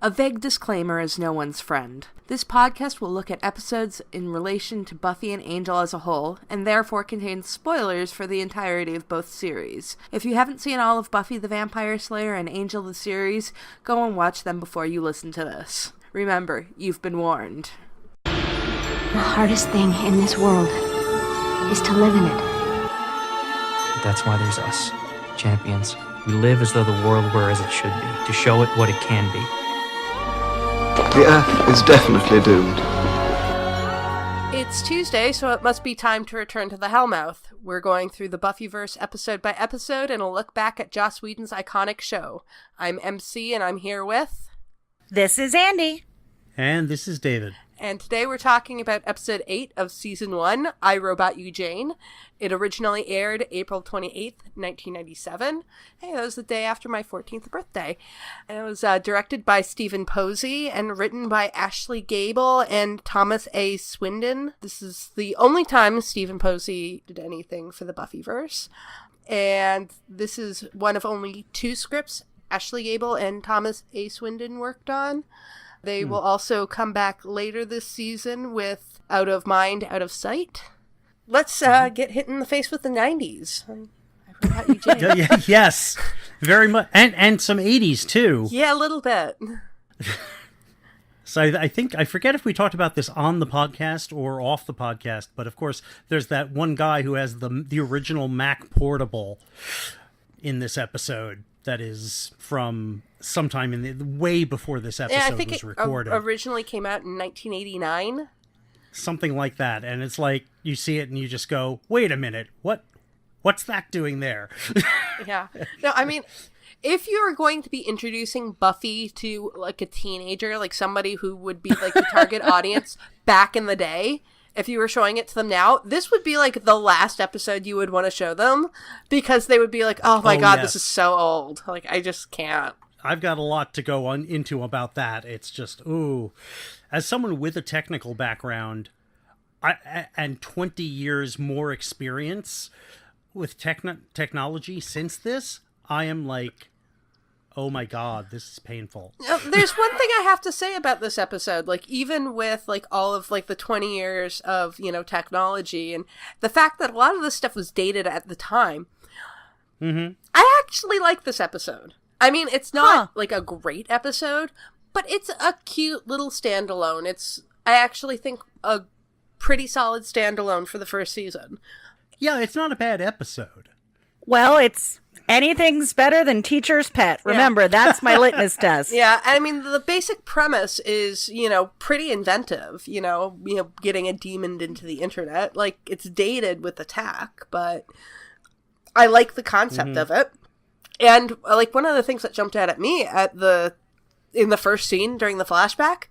A vague disclaimer is no one's friend. This podcast will look at episodes in relation to Buffy and Angel as a whole, and therefore contains spoilers for the entirety of both series. If you haven't seen all of Buffy the Vampire Slayer and Angel the series, go and watch them before you listen to this. Remember, you've been warned. The hardest thing in this world is to live in it. That's why there's us, champions. We live as though the world were as it should be, to show it what it can be. The Earth is definitely doomed. It's Tuesday, so it must be time to return to the Hellmouth. We're going through the Buffyverse episode by episode and a look back at Joss Whedon's iconic show. I'm Emcee, and I'm here with... This is Andie. And this is David. And today we're talking about episode 8 of season 1, I, Robot You, Jane. It originally aired April 28th, 1997. Hey, that was the day after my 14th birthday. And it was directed by Stephen Posey and written by Ashley Gable and Thomas A. Swindon. This is the only time Stephen Posey did anything for the Buffyverse. And this is one of only 2 scripts Ashley Gable and Thomas A. Swindon worked on. They will also come back later this season with Out of Mind, Out of Sight. Let's get hit in the face with the 90s. I forgot you, Jay. Yes, very much. And some 80s, too. Yeah, a little bit. So I forget if we talked about this on the podcast or off the podcast, but of course, there's that one guy who has the original Mac Portable in this episode that is from sometime in the way before this episode was recorded. It originally came out in 1989. Something like that. And it's like, you see it and you just go, wait a minute, what's that doing there? Yeah. No, I mean, if you were going to be introducing Buffy to like a teenager, like somebody who would be like the target audience back in the day, if you were showing it to them now, this would be like the last episode you would want to show them, because they would be like, oh my God, yes. This is so old. Like, I just can't. I've got a lot to go on into about that. It's just, ooh. As someone with a technical background and 20 years more experience with technology since this, I am like, oh my God, this is painful. There's one thing I have to say about this episode, like even with like all of like the 20 years of, technology and the fact that a lot of this stuff was dated at the time. Mm-hmm. I actually like this episode. I mean, it's not like a great episode, but it's a cute little standalone. I actually think a pretty solid standalone for the first season. Yeah, it's not a bad episode. Well, anything's better than Teacher's Pet. Remember, that's my litmus test. Yeah, I mean, the basic premise is, pretty inventive, getting a demon into the internet. Like, it's dated with Attack, but I like the concept of it. And, like, one of the things that jumped out at me in the first scene during the flashback,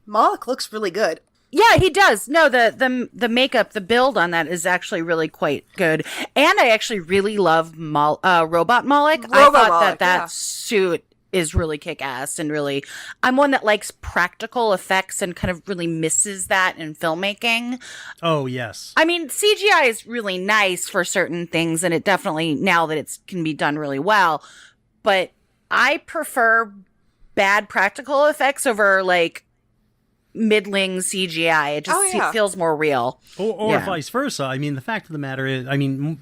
Moloch looks really good. Yeah, he does. No, the makeup, the build on that is actually really quite good. And I actually really love Robot Moloch. I thought that suit is really kick-ass and really... I'm one that likes practical effects and kind of really misses that in filmmaking. Oh, yes. I mean, CGI is really nice for certain things, and it definitely, now that it can be done really well. But I prefer bad practical effects over, like, middling CGI. It just feels more real. Or vice versa. I mean, the fact of the matter is,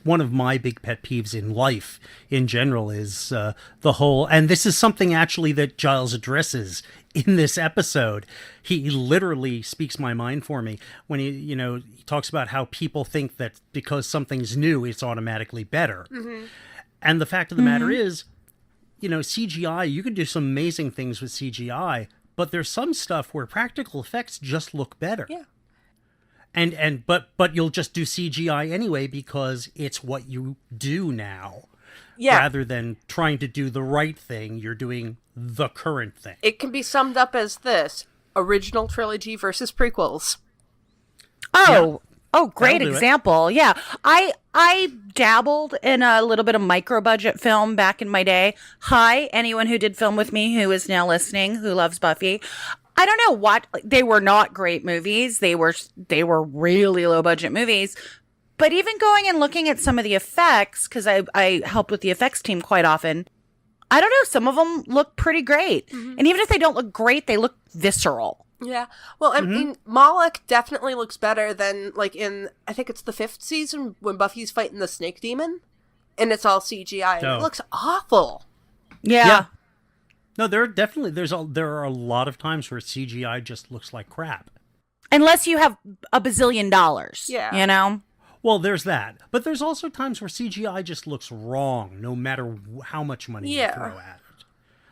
one of my big pet peeves in life in general is the whole, and this is something actually that Giles addresses in this episode. He literally speaks my mind for me when he talks about how people think that because something's new, it's automatically better. Mm-hmm. And the fact of the matter is, CGI, you can do some amazing things with CGI, but there's some stuff where practical effects just look better. Yeah. But you'll just do CGI anyway because it's what you do now. Yeah. Rather than trying to do the right thing, you're doing the current thing. It can be summed up as this: original trilogy versus prequels. Oh, great example. Yeah. I dabbled in a little bit of micro-budget film back in my day. Hi, anyone who did film with me who is now listening, who loves Buffy. I don't know what, they were not great movies. They were really low-budget movies. But even going and looking at some of the effects, because I helped with the effects team quite often, I don't know. Some of them look pretty great. And even if they don't look great, they look visceral. Yeah. Well, I mean, Moloch definitely looks better than, like, in, I think it's the 5th season when Buffy's fighting the snake demon. And it's all CGI. And it looks awful. Yeah. No, there are a lot of times where CGI just looks like crap. Unless you have a bazillion dollars. Yeah. You know? Well, there's that. But there's also times where CGI just looks wrong, no matter how much money you throw at it.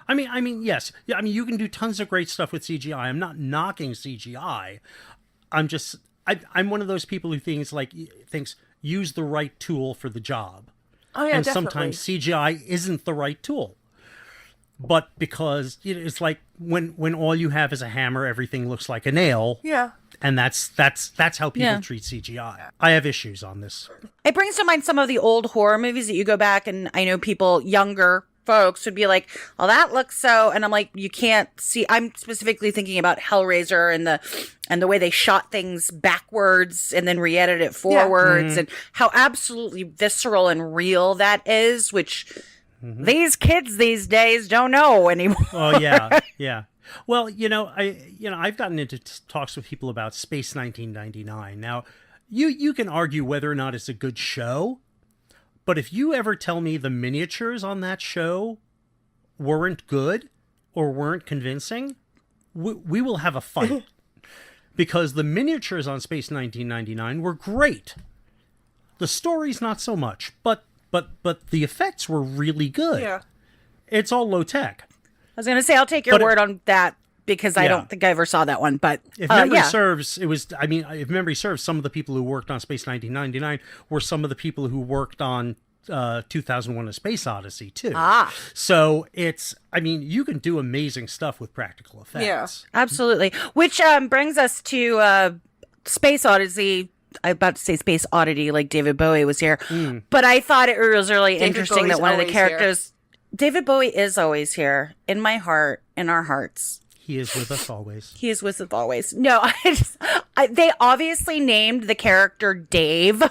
I mean, yes. Yeah, I mean, you can do tons of great stuff with CGI. I'm not knocking CGI. I'm one of those people who thinks use the right tool for the job. Oh, yeah, and definitely. sometimes CGI isn't the right tool. But because it's like when all you have is a hammer, everything looks like a nail. Yeah. And that's how people treat CGI. I have issues on this. It brings to mind some of the old horror movies that you go back, and I know people, younger folks, would be like, "Oh, that looks so," and I'm like, you can't see. I'm specifically thinking about Hellraiser and the way they shot things backwards and then re-edited it forwards, and how absolutely visceral and real that is, which these kids these days don't know anymore. Oh yeah, yeah. Well, I've gotten into talks with people about Space 1999. Now, you can argue whether or not it's a good show, but if you ever tell me the miniatures on that show weren't good or weren't convincing, we will have a fight. Because the miniatures on Space 1999 were great. The story's not so much, but the effects were really good. Yeah. It's all low tech. I was going to say, I'll take your word on that, because I don't think I ever saw that one. But if memory serves, if memory serves, some of the people who worked on Space 1999 were some of the people who worked on 2001: A Space Odyssey too. So you can do amazing stuff with practical effects. Yeah, absolutely. Which brings us to Space Odyssey. I'm about to say Space Oddity, like David Bowie was here, but I thought it was really interesting that one of the characters. David Bowie is always here in my heart, in our hearts. He is with us always. He is with us always. No, they obviously named the character Dave.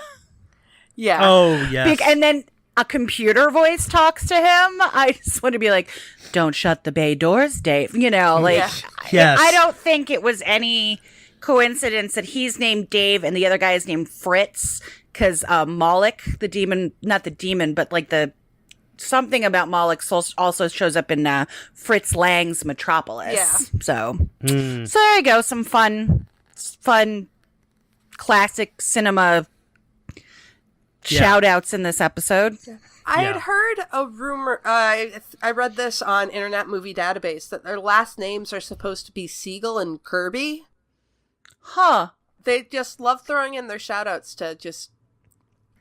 Yeah. Oh, yes. And then a computer voice talks to him. I just want to be like, "Don't shut the bay doors, Dave." Yes. I don't think it was any coincidence that he's named Dave and the other guy is named Fritz, because Moloch, the demon, not the demon, but like something about Moloch also shows up in Fritz Lang's Metropolis. Yeah. So there you go. Some fun classic cinema shout outs in this episode. Yeah. I had heard a rumor, I read this on Internet Movie Database, that their last names are supposed to be Siegel and Kirby. Huh. They just love throwing in their shout outs to just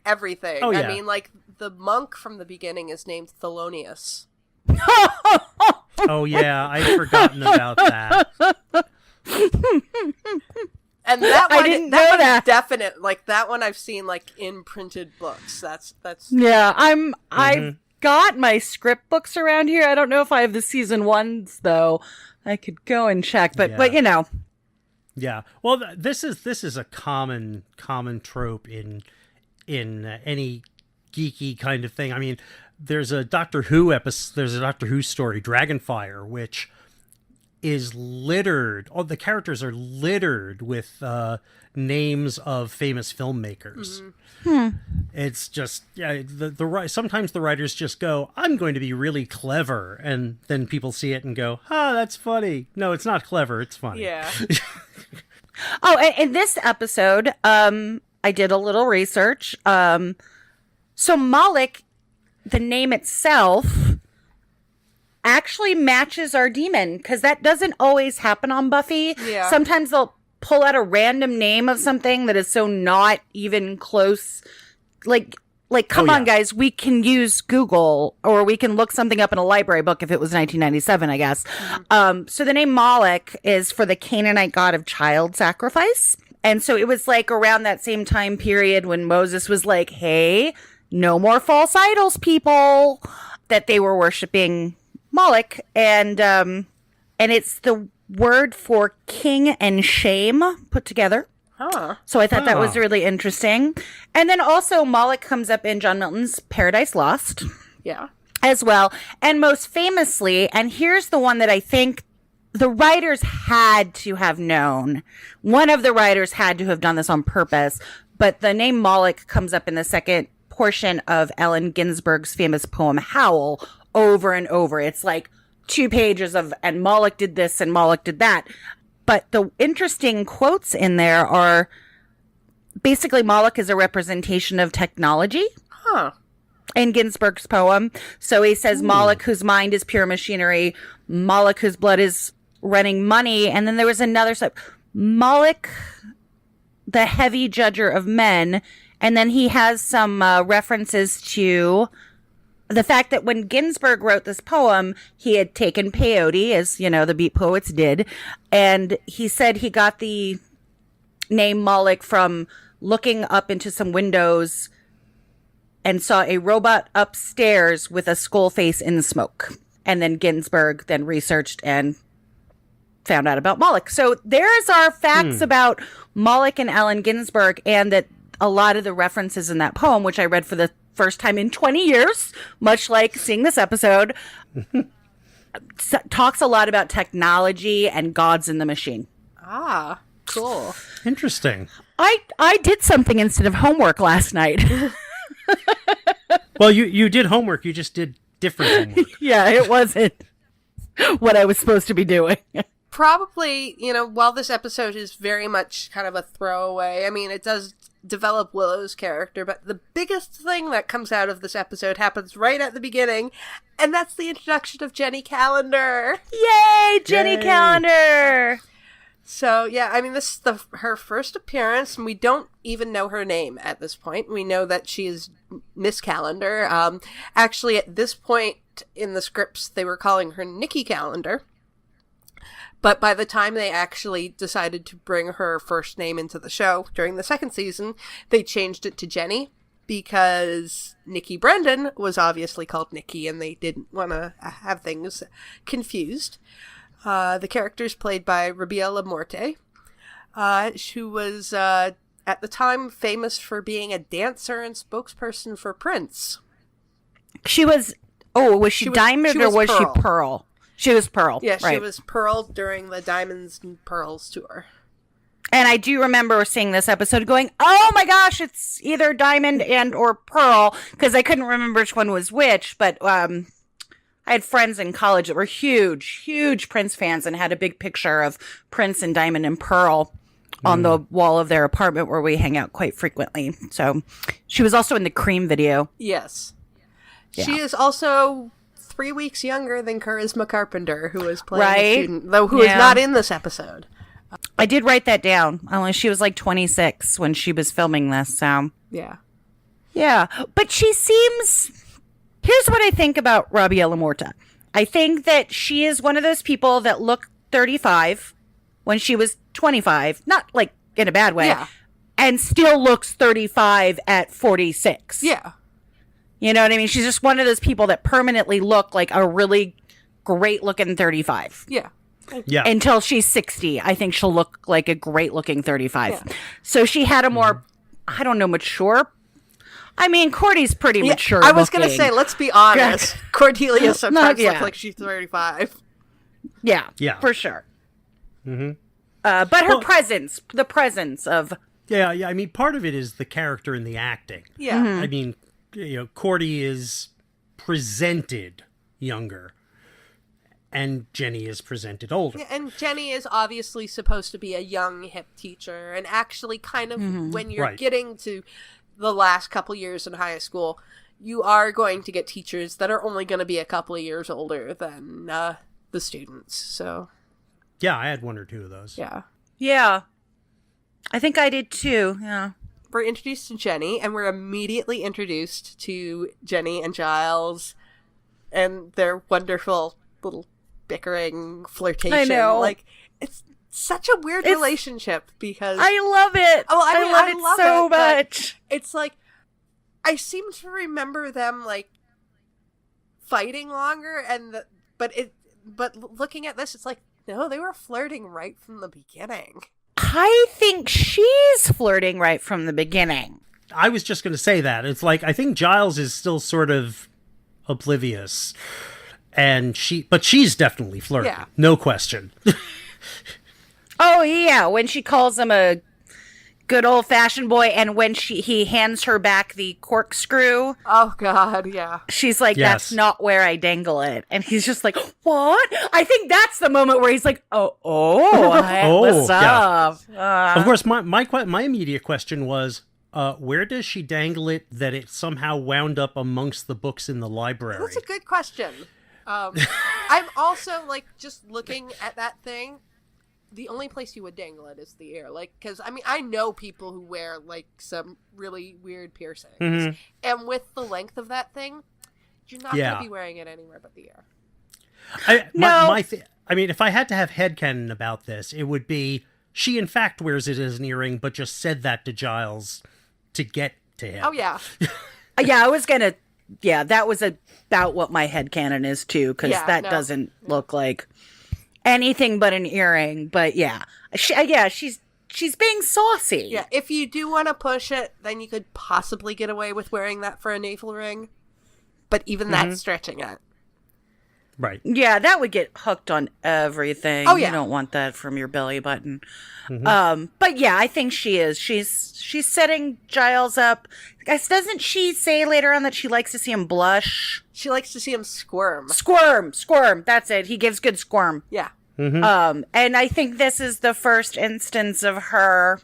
everything. Oh, yeah. I mean, like, the monk from the beginning is named Thelonious. Oh, yeah, I'd forgotten about that. And that one, I didn't know that. Definite, like, that one I've seen, like, in printed books. That's. Yeah, I've got my script books around here. I don't know if I have the season ones, though. I could go and check, but Yeah. Well, this is a common trope in any geeky kind of thing. I mean, there's a Doctor Who episode. There's a Doctor Who story, Dragonfire, which is littered. All the characters are littered with names of famous filmmakers. It's just sometimes the writers just go, "I'm going to be really clever," and then people see it and go, that's funny." No, it's not clever. It's funny. Yeah. Oh, and in this episode, I did a little research. So Moloch, the name itself, actually matches our demon, because that doesn't always happen on Buffy. Yeah. Sometimes they'll pull out a random name of something that is so not even close. Like come on, guys, we can use Google, or we can look something up in a library book if it was 1997, I guess. So the name Moloch is for the Canaanite god of child sacrifice. And so it was like around that same time period when Moses was like, "Hey, no more false idols, people," that they were worshiping Moloch. And it's the word for king and shame put together. So I thought that was really interesting. And then also Moloch comes up in John Milton's Paradise Lost. Yeah. as well. And most famously, and here's the one that I think the writers had to have known. One of the writers had to have done this on purpose, but the name Moloch comes up in the second portion of Allen Ginsberg's famous poem Howl over and over. It's like 2 pages of, and Moloch did this and Moloch did that. But the interesting quotes in there are basically Moloch is a representation of technology. Huh. In Ginsberg's poem. So he says, Moloch, whose mind is pure machinery, Moloch, whose blood is running money. And then there was another side, Moloch, the heavy judger of men. And then he has some references to the fact that when Ginsberg wrote this poem, he had taken peyote, as you know, the Beat Poets did. And he said he got the name Moloch from looking up into some windows and saw a robot upstairs with a skull face in smoke. And then Ginsberg then researched and found out about Moloch. So there's our facts about Moloch and Allen Ginsberg, and that a lot of the references in that poem, which I read for the first time in 20 years, much like seeing this episode, talks a lot about technology and gods in the machine. Ah, cool. Interesting. I did something instead of homework last night. Well, you did homework. You just did different homework. Yeah, it wasn't what I was supposed to be doing. Probably, while this episode is very much kind of a throwaway, I mean, it does develop Willow's character, but the biggest thing that comes out of this episode happens right at the beginning, and that's the introduction of Jenny Calendar. Yay, Jenny Calendar! So, yeah, I mean, this is her first appearance, and we don't even know her name at this point. We know that she is Miss Calendar. Actually, at this point in the scripts, they were calling her Nikki Calendar. But by the time they actually decided to bring her first name into the show during the second season, they changed it to Jenny, because Nikki Brendan was obviously called Nikki, and they didn't want to have things confused. The character is played by Rabia LaMorte, who was, at the time, famous for being a dancer and spokesperson for Prince. She was, was she Diamond or was she Pearl? She was Pearl. Yeah, right. She was Pearl during the Diamonds and Pearls tour. And I do remember seeing this episode going, oh my gosh, it's either Diamond and or Pearl, because I couldn't remember which one was which, but I had friends in college that were huge Prince fans and had a big picture of Prince and Diamond and Pearl on the wall of their apartment where we hang out quite frequently. So she was also in the Cream video. Yes. Yeah. She is also 3 weeks younger than Charisma Carpenter, who is playing Right? the student, though who is not in this episode. I did write that down. Only she was like 26 when she was filming this, so. Yeah. Yeah. But she seems... Here's what I think about Rabia LaMorte. I think that she is one of those people that looked 35 when she was 25. Not like in a bad way. Yeah. And still looks 35 at 46. Yeah. You know what I mean? She's just one of those people that permanently look like a really great looking 35. Yeah. Yeah. Until she's 60. I think she'll look like a great looking 35. Yeah. So she had a more, I don't know, mature. I mean, Cordy's pretty mature. I was going to say, let's be honest. Cordelia sometimes looks like she's 35. Yeah. Yeah. For sure. Mm-hmm. But her presence, the presence of. Yeah. I mean, part of it is the character and the acting. Yeah. Mm-hmm. I mean, Cordy is presented younger, and Jenny is presented older. Yeah, and Jenny is obviously supposed to be a young, hip teacher, and actually kind of when you're getting to the last couple years in high school, you are going to get teachers that are only going to be a couple of years older than the students. So, yeah, I had 1 or 2 of those. Yeah. I think I did too. Yeah. We're introduced to Jenny, and we're immediately introduced to Jenny and Giles and their wonderful little bickering flirtation. I know. Like, it's such a weird relationship because... I love it. Oh, I mean, I love it so much. It's like, I seem to remember them, like, fighting longer, but looking at this, it's like, no, they were flirting right from the beginning. I think she's flirting right from the beginning. I was just going to say that. It's like, I think Giles is still sort of oblivious. And she's definitely flirting. Yeah. No question. Oh, yeah, when she calls him a good old-fashioned boy, and when he hands her back the corkscrew. Oh, God, yeah. She's like, Yes. that's not where I dangle it. And he's just like, what? I think that's the moment where he's like, what's yeah. up? Of course, my immediate question was, where does she dangle it that it somehow wound up amongst the books in the library? That's a good question. I'm also, like, just looking at that thing. The only place you would dangle it is the ear. Like, because, I mean, I know people who wear, like, some really weird piercings. Mm-hmm. And with the length of that thing, you're not going to be wearing it anywhere but the ear. I mean, if I had to have headcanon about this, it would be she, in fact, wears it as an earring, but just said that to Giles to get to him. Oh, yeah. Yeah, I was going to... Yeah, that was about what my headcanon is, too, because doesn't look like anything but an earring. But, yeah. She's being saucy. Yeah, if you do want to push it, then you could possibly get away with wearing that for a navel ring. But even that's stretching it. Right. Yeah, that would get hooked on everything. Oh, yeah. You don't want that from your belly button. But yeah, I think she is. She's setting Giles up. Guys, doesn't she say later on that she likes to see him blush? She likes to see him squirm. Squirm. That's it. He gives good squirm. Yeah. And I think this is the first instance of her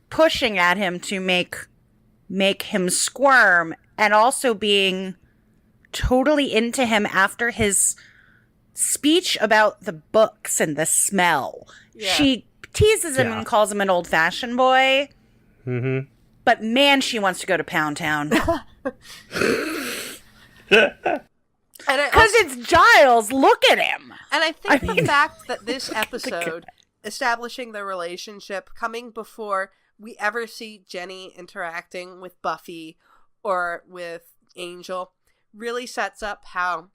pushing at him to make him squirm, and also being totally into him after his speech about the books and the smell. Yeah. She teases him and calls him an old-fashioned boy. Mm-hmm. But man, she wants to go to Pound Town. Because it's Giles. Look at him. And I think the fact that this episode, establishing their relationship, coming before we ever see Jenny interacting with Buffy or with Angel, really sets up how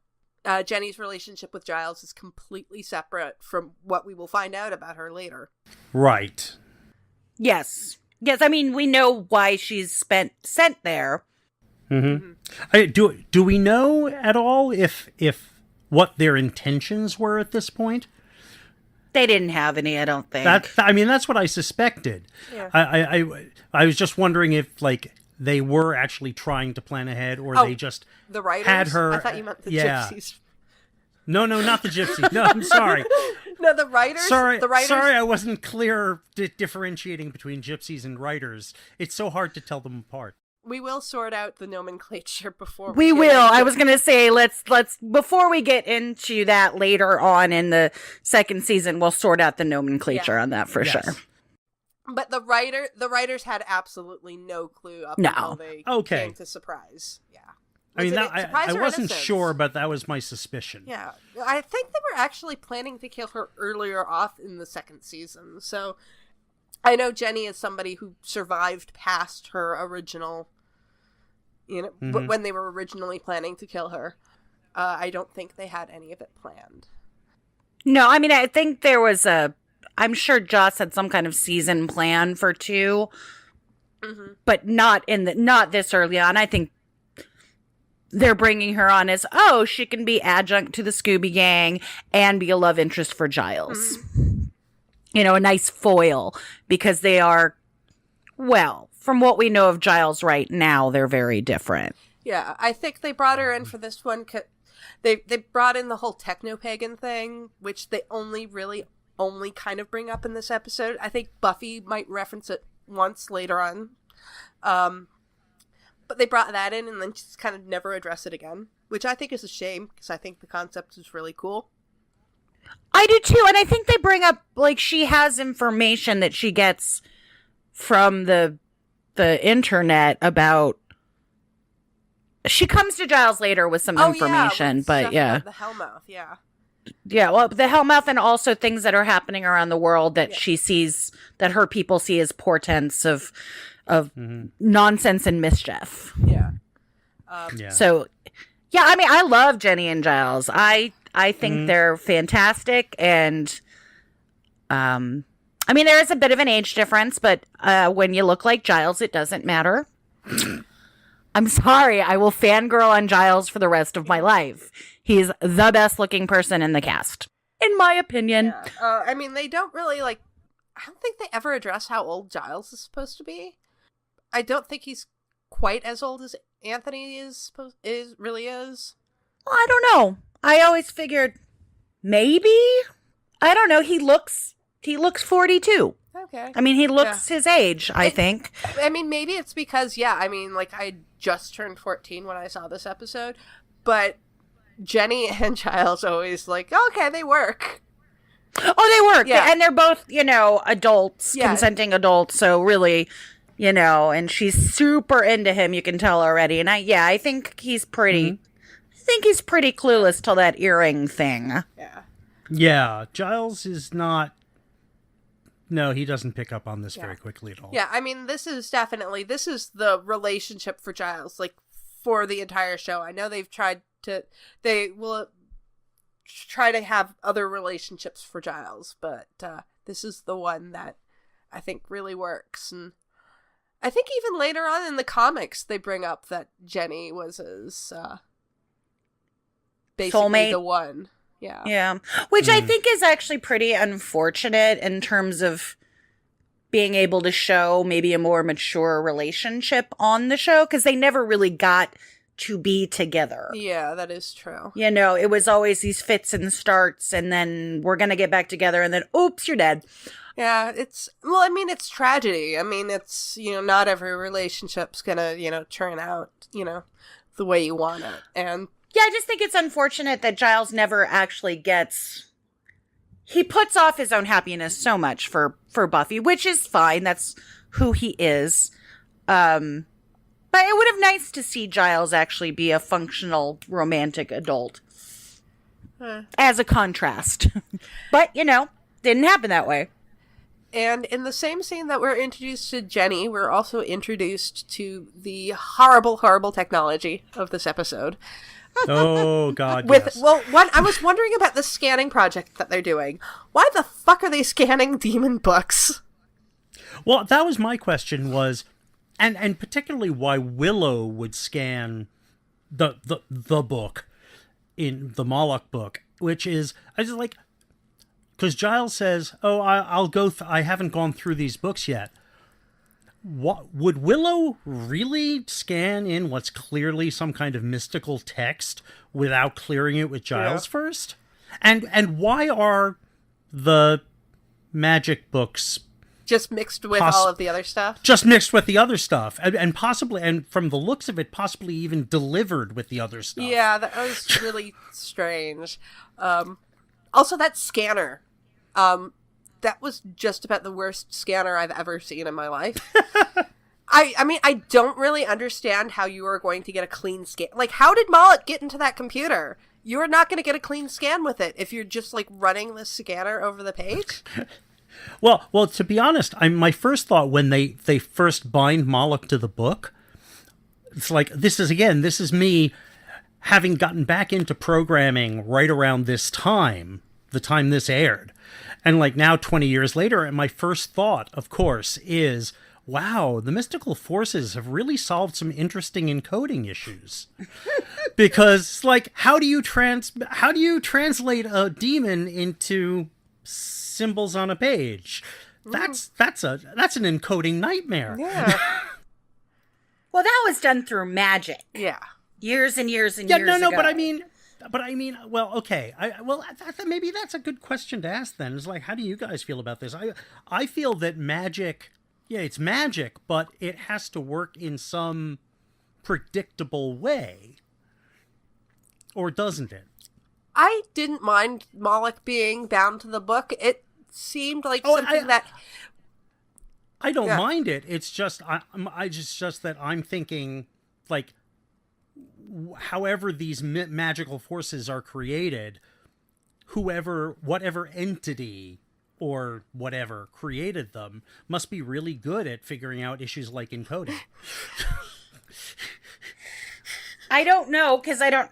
Jenny's relationship with Giles is completely separate from what we will find out about her later. Right. Yes. I mean, we know why she's sent there. Mm-hmm. Do we know at all if what their intentions were at this point? They didn't have any, I don't think. That's what I suspected. Yeah. I was just wondering if, like, they were actually trying to plan ahead, or they just the writers had her. I thought you meant the gypsies. No, not the gypsies. No, I'm sorry. No, the writers. Sorry, the writers. Sorry, I wasn't clear differentiating between gypsies and writers. It's so hard to tell them apart. We will sort out the nomenclature before we will. I was going to say, let's before we get into that later on in the second season, we'll sort out the nomenclature on that for sure. But the writers had absolutely no clue up until they came to Surprise. Yeah. I wasn't sure, but that was my suspicion. Yeah. I think they were actually planning to kill her earlier off in the second season. So I know Jenny is somebody who survived past her original, when they were originally planning to kill her. I don't think they had any of it planned. No, I mean, I think there was I'm sure Joss had some kind of season plan for 2, but not this early on. I think they're bringing her on as, she can be adjunct to the Scooby Gang and be a love interest for Giles. A nice foil, because they are, from what we know of Giles right now, they're very different. Yeah, I think they brought her in for this one. They brought in the whole techno-pagan thing, which they only kind of bring up in this episode. I think Buffy might reference it once later on. But they brought that in and then just kind of never address it again, which I think is a shame, because I think the concept is really cool. I do too, and I think they bring up, like, she has information that she gets from the internet about... She comes to Giles later with some information, but the Hellmouth, yeah. Yeah, well, the Hellmouth, and also things that are happening around the world that she sees, that her people see as portents of nonsense and mischief. Yeah. So, yeah, I mean, I love Jenny and Giles. I think they're fantastic, and I mean, there is a bit of an age difference, but when you look like Giles, it doesn't matter. I'm sorry. I will fangirl on Giles for the rest of my life. He's the best looking person in the cast, in my opinion. Yeah. I mean, they don't really, like, I don't think they ever address how old Giles is supposed to be. I don't think he's quite as old as Anthony really is. Well, I don't know. I always figured maybe. I don't know. He looks 42. Okay. I mean, he looks his age, I think. I mean, maybe it's because, I mean, like, I just turned 14 when I saw this episode, but Jenny and Giles always like, okay, they work. Oh, they work. Yeah. And they're both, adults, consenting adults. So really, and she's super into him, you can tell already. And I think he's pretty, clueless to that earring thing. Yeah. Yeah. Giles is not. No, he doesn't pick up on this very quickly at all. Yeah, I mean, this is the relationship for Giles, like, for the entire show. I know they will try to have other relationships for Giles, but this is the one that I think really works. And I think even later on in the comics, they bring up that Jenny was his basically soulmate. The one. Yeah. Yeah. Which I think is actually pretty unfortunate in terms of being able to show maybe a more mature relationship on the show, because they never really got to be together. Yeah, that is true. It was always these fits and starts, and then we're going to get back together, and then, oops, you're dead. Yeah, it's tragedy. I mean, it's, not every relationship's going to, turn out, the way you want it. And yeah, I just think it's unfortunate that Giles never actually he puts off his own happiness so much for Buffy, which is fine. That's who he is. But it would have nice to see Giles actually be a functional romantic adult as a contrast. But, didn't happen that way. And in the same scene that we're introduced to Jenny, we're also introduced to the horrible, horrible technology of this episode. Oh, God, yes. Well, I was wondering about the scanning project that they're doing. Why the fuck are they scanning demon books? Well, that was my question was, and particularly why Willow would scan the book in the Moloch book, which is, I just like, because Giles says, oh, I'll go, I haven't gone through these books yet. What would Willow really scan in what's clearly some kind of mystical text without clearing it with Giles first? And why are the magic books just mixed with all of the other stuff? Just mixed with the other stuff, and possibly, and from the looks of it, possibly even delivered with the other stuff. Yeah, that was really strange. Also, that scanner. That was just about the worst scanner I've ever seen in my life. I mean, I don't really understand how you are going to get a clean scan. Like, how did Moloch get into that computer? You're not going to get a clean scan with it if you're just, like, running the scanner over the page. Well, to be honest, my first thought when they first bind Moloch to the book, it's like, this is me having gotten back into programming right around this time, the time this aired. And like now 20 years later, and my first thought, of course, is, wow, the mystical forces have really solved some interesting encoding issues. Because like, how do you translate a demon into symbols on a page? That's an encoding nightmare. Yeah. Well, that was done through magic. Yeah. Years and years and years ago. No, but I mean, well, okay. Maybe that's a good question to ask then. Is like, how do you guys feel about this? I feel that magic, it's magic, but it has to work in some predictable way. Or doesn't it? I didn't mind Moloch being bound to the book. It seemed like something that... I don't mind it. It's just, just that I'm thinking, like, however these magical forces are created, whatever entity or whatever created them must be really good at figuring out issues like encoding. I don't know, because I don't...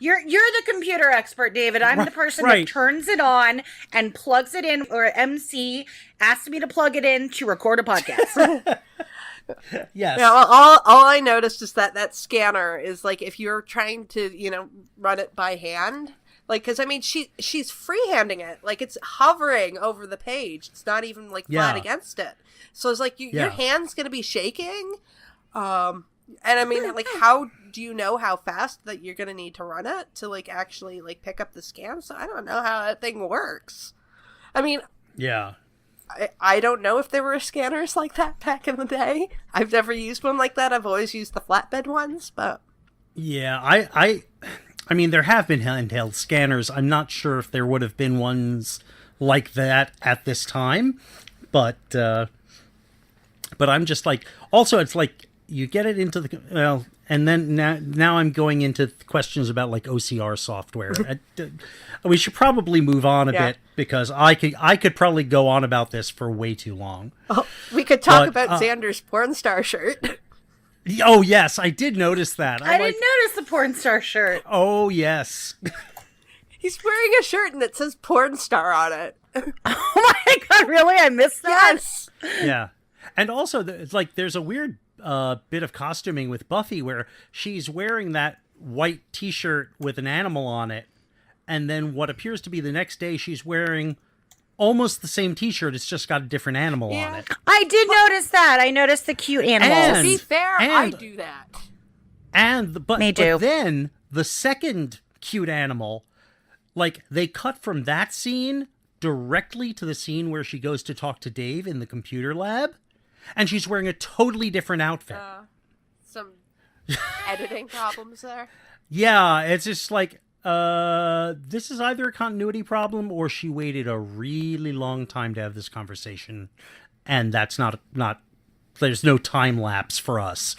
You're the computer expert, David. I'm the person that turns it on and plugs it in, or Emcee asked me to plug it in to record a podcast. Yes. Yeah, well, all I noticed is that scanner is like if you're trying to, run it by hand, like, because I mean she's freehanding it, like it's hovering over the page. It's not even like flat against it. So it's like your hand's gonna be shaking. And I mean, like, how do you know how fast that you're gonna need to run it to like actually like pick up the scan? So I don't know how that thing works. I mean, yeah. I don't know if there were scanners like that back in the day. I've never used one like that. I've always used the flatbed ones, but... Yeah, I mean, there have been handheld scanners. I'm not sure if there would have been ones like that at this time, but I'm just like... Also, it's like, you get it into the... Well, and then now I'm going into questions about, like, OCR software. We should probably move on a bit, because I could probably go on about this for way too long. Oh, we could talk about Xander's porn star shirt. Oh, yes, I did notice that. I didn't notice the porn star shirt. Oh, yes. He's wearing a shirt and it says porn star on it. Oh my god, really? I missed that? Yes! Yeah. And also, it's like, there's a weird bit of costuming with Buffy where she's wearing that white t-shirt with an animal on it, and then what appears to be the next day she's wearing almost the same t-shirt, it's just got a different animal on it. I did notice that. I noticed the cute animals. To be fair, I do that. But then the second cute animal, like, they cut from that scene directly to the scene where she goes to talk to Dave in the computer lab, and she's wearing a totally different outfit. Some editing problems there. Yeah, it's just like, this is either a continuity problem or she waited a really long time to have this conversation, and that's not there's no time lapse for us.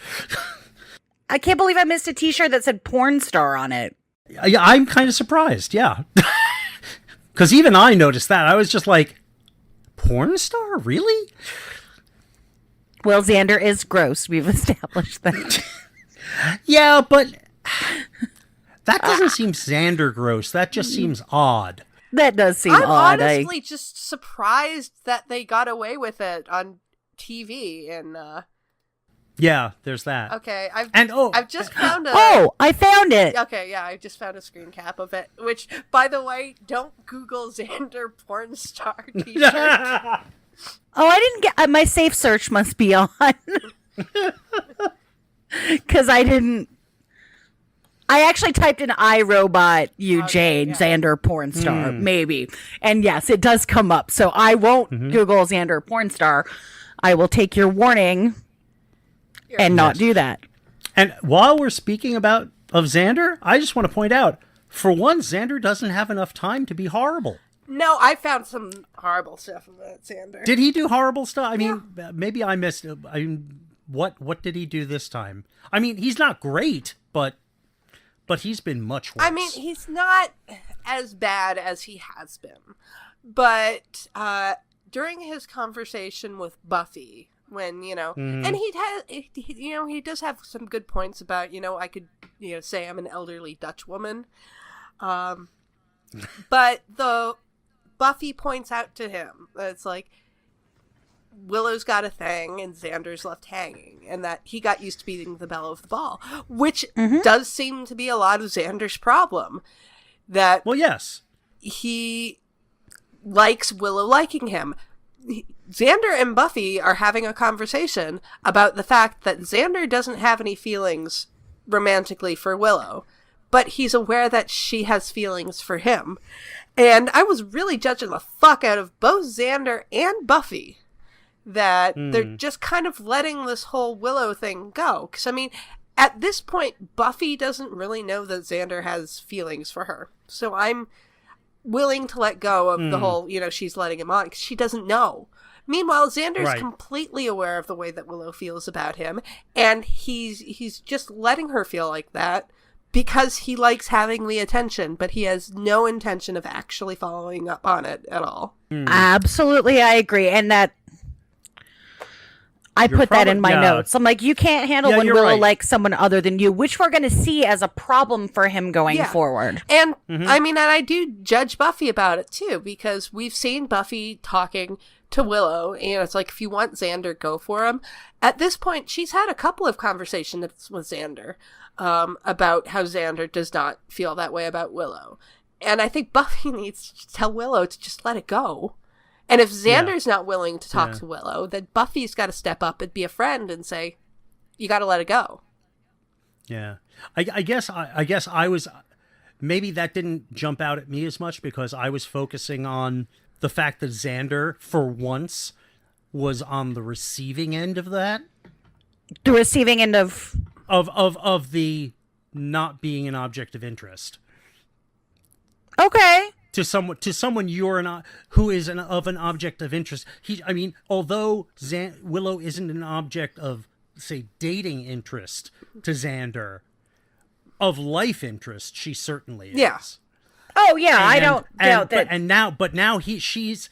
I can't believe I missed a t-shirt that said porn star on it. I'm kind of surprised, yeah. Because even I noticed that. I was just like, porn star? Really? Well, Xander is gross. We've established that. Yeah, but that doesn't seem Xander gross. That just seems odd. That does seem I'm odd. I'm honestly just surprised that they got away with it on TV. And yeah, there's that. Okay, I've just found a... Oh, I found it. Okay, yeah, I just found a screen cap of it. Which, by the way, don't Google Xander porn star t-shirt. Oh, I didn't get... my safe search must be on. Because I didn't... I actually typed in iRobot Jane, Xander porn star, maybe. And yes, it does come up. So I won't Google Xander porn star. I will take your warning and not do that. And while we're speaking of Xander, I just want to point out, for one, Xander doesn't have enough time to be horrible. No, I found some horrible stuff about Xander. Did he do horrible stuff? I mean, maybe I missed it. I mean, what did he do this time? I mean, he's not great, but he's been much worse. I mean, he's not as bad as he has been. But during his conversation with Buffy, when, and he does have some good points about, I could, say I'm an elderly Dutch woman. But Buffy points out to him that it's like, Willow's got a thing and Xander's left hanging, and that he got used to being the belle of the ball, which does seem to be a lot of Xander's problem. That, well, yes, he likes Willow liking him. Xander and Buffy are having a conversation about the fact that Xander doesn't have any feelings romantically for Willow, but he's aware that she has feelings for him. And I was really judging the fuck out of both Xander and Buffy that they're just kind of letting this whole Willow thing go. Because, I mean, at this point, Buffy doesn't really know that Xander has feelings for her. So I'm willing to let go of the whole, she's letting him on, because she doesn't know. Meanwhile, Xander's completely aware of the way that Willow feels about him, and he's just letting her feel like that because he likes having the attention, but he has no intention of actually following up on it at all. Absolutely, I agree. And that I put that in my notes. I'm like, you can't handle when Willow likes someone other than you, which we're going to see as a problem for him going forward. And I mean, and I do judge Buffy about it too, because we've seen Buffy talking to Willow, and it's like, if you want Xander, go for him. At this point, she's had a couple of conversations with Xander about how Xander does not feel that way about Willow. And I think Buffy needs to tell Willow to just let it go. And if Xander's not willing to talk to Willow, then Buffy's got to step up and be a friend and say, you got to let it go. Yeah. I guess I was, maybe that didn't jump out at me as much because I was focusing on the fact that Xander, for once, was on the receiving end of that. The receiving end of the not being an object of interest. Okay. To someone who is of an object of interest. Although Willow isn't an object of, say, dating interest to Xander, of life interest, she certainly is. Yeah. Oh yeah, I don't doubt that. But now she's.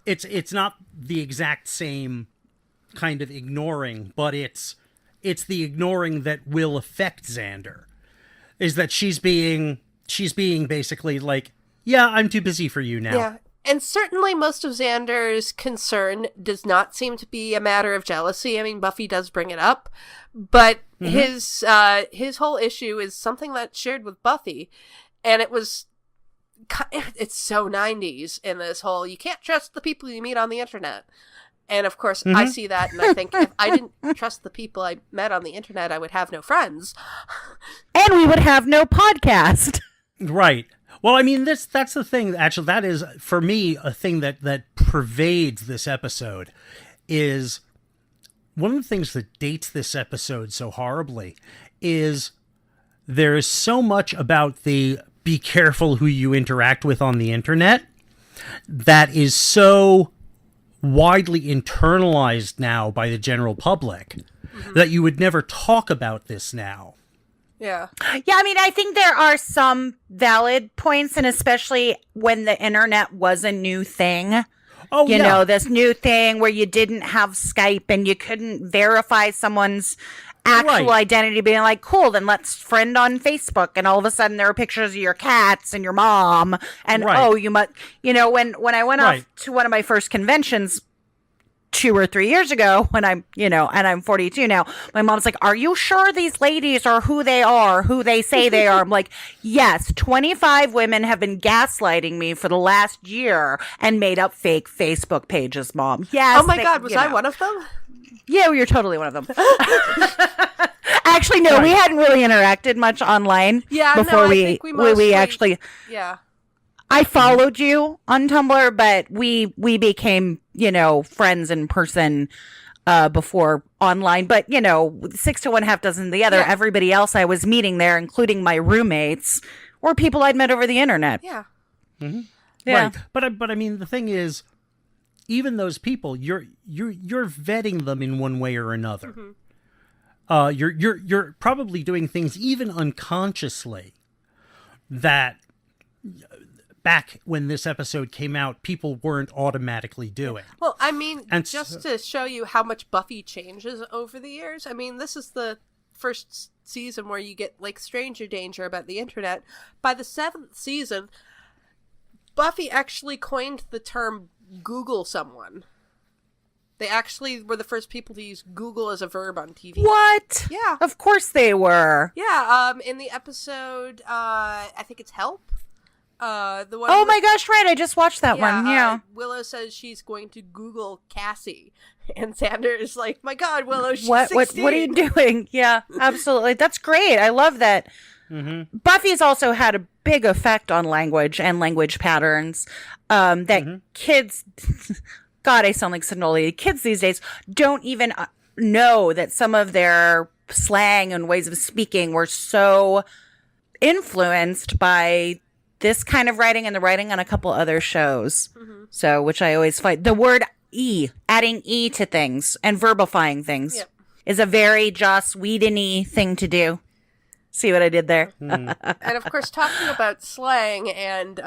It's not the exact same kind of ignoring, but it's the ignoring that will affect Xander. Is that she's being basically like, yeah, I'm too busy for you now. Yeah, and certainly most of Xander's concern does not seem to be a matter of jealousy. I mean, Buffy does bring it up, but his whole issue is something that's shared with Buffy, and it's so 90s in this whole, you can't trust the people you meet on the internet. And of course, I see that, and I think if I didn't trust the people I met on the internet, I would have no friends. And we would have no podcast. Right. Well, I mean, that's the thing. Actually, that is, for me, a thing that pervades this episode. Is one of the things that dates this episode so horribly is there is so much about the be careful who you interact with on the internet that is so widely internalized now by the general public that you would never talk about this now. Yeah. Yeah, I mean, I think there are some valid points, and especially when the internet was a new thing. Oh, you know, this new thing where you didn't have Skype and you couldn't verify someone's actual identity, being like, cool, then let's friend on Facebook. And all of a sudden there are pictures of your cats and your mom. And, you must, when I went off to one of my first conventions 2 or 3 years ago, when I'm, and I'm 42 now, my mom's like, are you sure these ladies are who they are, who they say they are? I'm like, yes, 25 women have been gaslighting me for the last year and made up fake Facebook pages, Mom. Yes. Oh my God, was I one of them? Yeah, you're totally one of them. Actually, no, we hadn't really interacted much online before I think we actually. Yeah. I followed you on Tumblr, but we became, friends in person before online. But, 6 to 1/2 dozen the other. Yeah. Everybody else I was meeting there, including my roommates, were people I'd met over the internet. Yeah. Mm-hmm. Yeah. Right. But I mean, the thing is, even those people, you're vetting them in one way or another. Mm-hmm. You're probably doing things even unconsciously that back when this episode came out, people weren't automatically doing. Well, I mean, just to show you how much Buffy changes over the years, I mean, this is the first season where you get like stranger danger about the internet. By the 7th season, Buffy actually coined the term Google someone. They actually were the first people to use Google as a verb on TV. What? Yeah. Of course they were. Yeah, in the episode, I think it's Help. The one. Oh my gosh, right. I just watched that one. Yeah. Willow says she's going to Google Cassie. And Xander is like, my God, Willow, she's what 16. What are you doing? Yeah, absolutely. That's great. I love that. Mm-hmm. Buffy's also had a big effect on language and language patterns that kids, God, I sound like Sonoli. Kids these days don't even know that some of their slang and ways of speaking were so influenced by this kind of writing and the writing on a couple other shows. Mm-hmm. So, which I always find. The word E, adding E to things and verbifying things is a very Joss Whedon-y thing to do. See what I did there? And of course, talking about slang and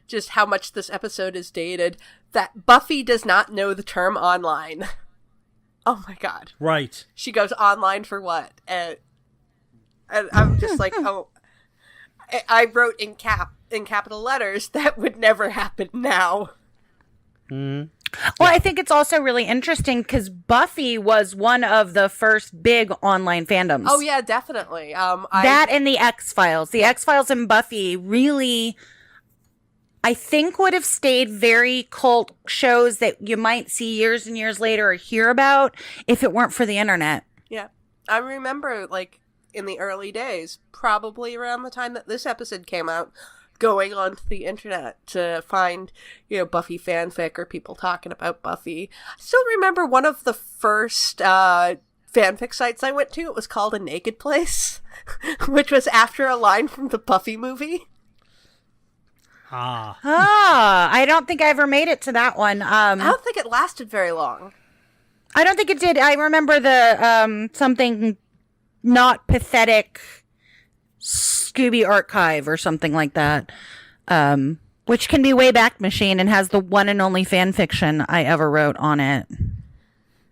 just how much this episode is dated, that Buffy does not know the term online. Oh my god. Right. She goes online for what? And I'm just like, oh. I wrote in capital letters, that would never happen now. Mm. Well, I think it's also really interesting because Buffy was one of the first big online fandoms. Oh, yeah, definitely. That and the X-Files. The X-Files and Buffy really, I think, would have stayed very cult shows that you might see years and years later or hear about if it weren't for the internet. Yeah. I remember, like, in the early days, probably around the time that this episode came out, going onto the internet to find, Buffy fanfic or people talking about Buffy. I still remember one of the first fanfic sites I went to. It was called A Naked Place, which was after a line from the Buffy movie. I don't think I ever made it to that one. I don't think it lasted very long. I don't think it did. I remember the something not pathetic Scooby Archive or something like that, which can be Wayback Machine and has the one and only fan fiction I ever wrote on it.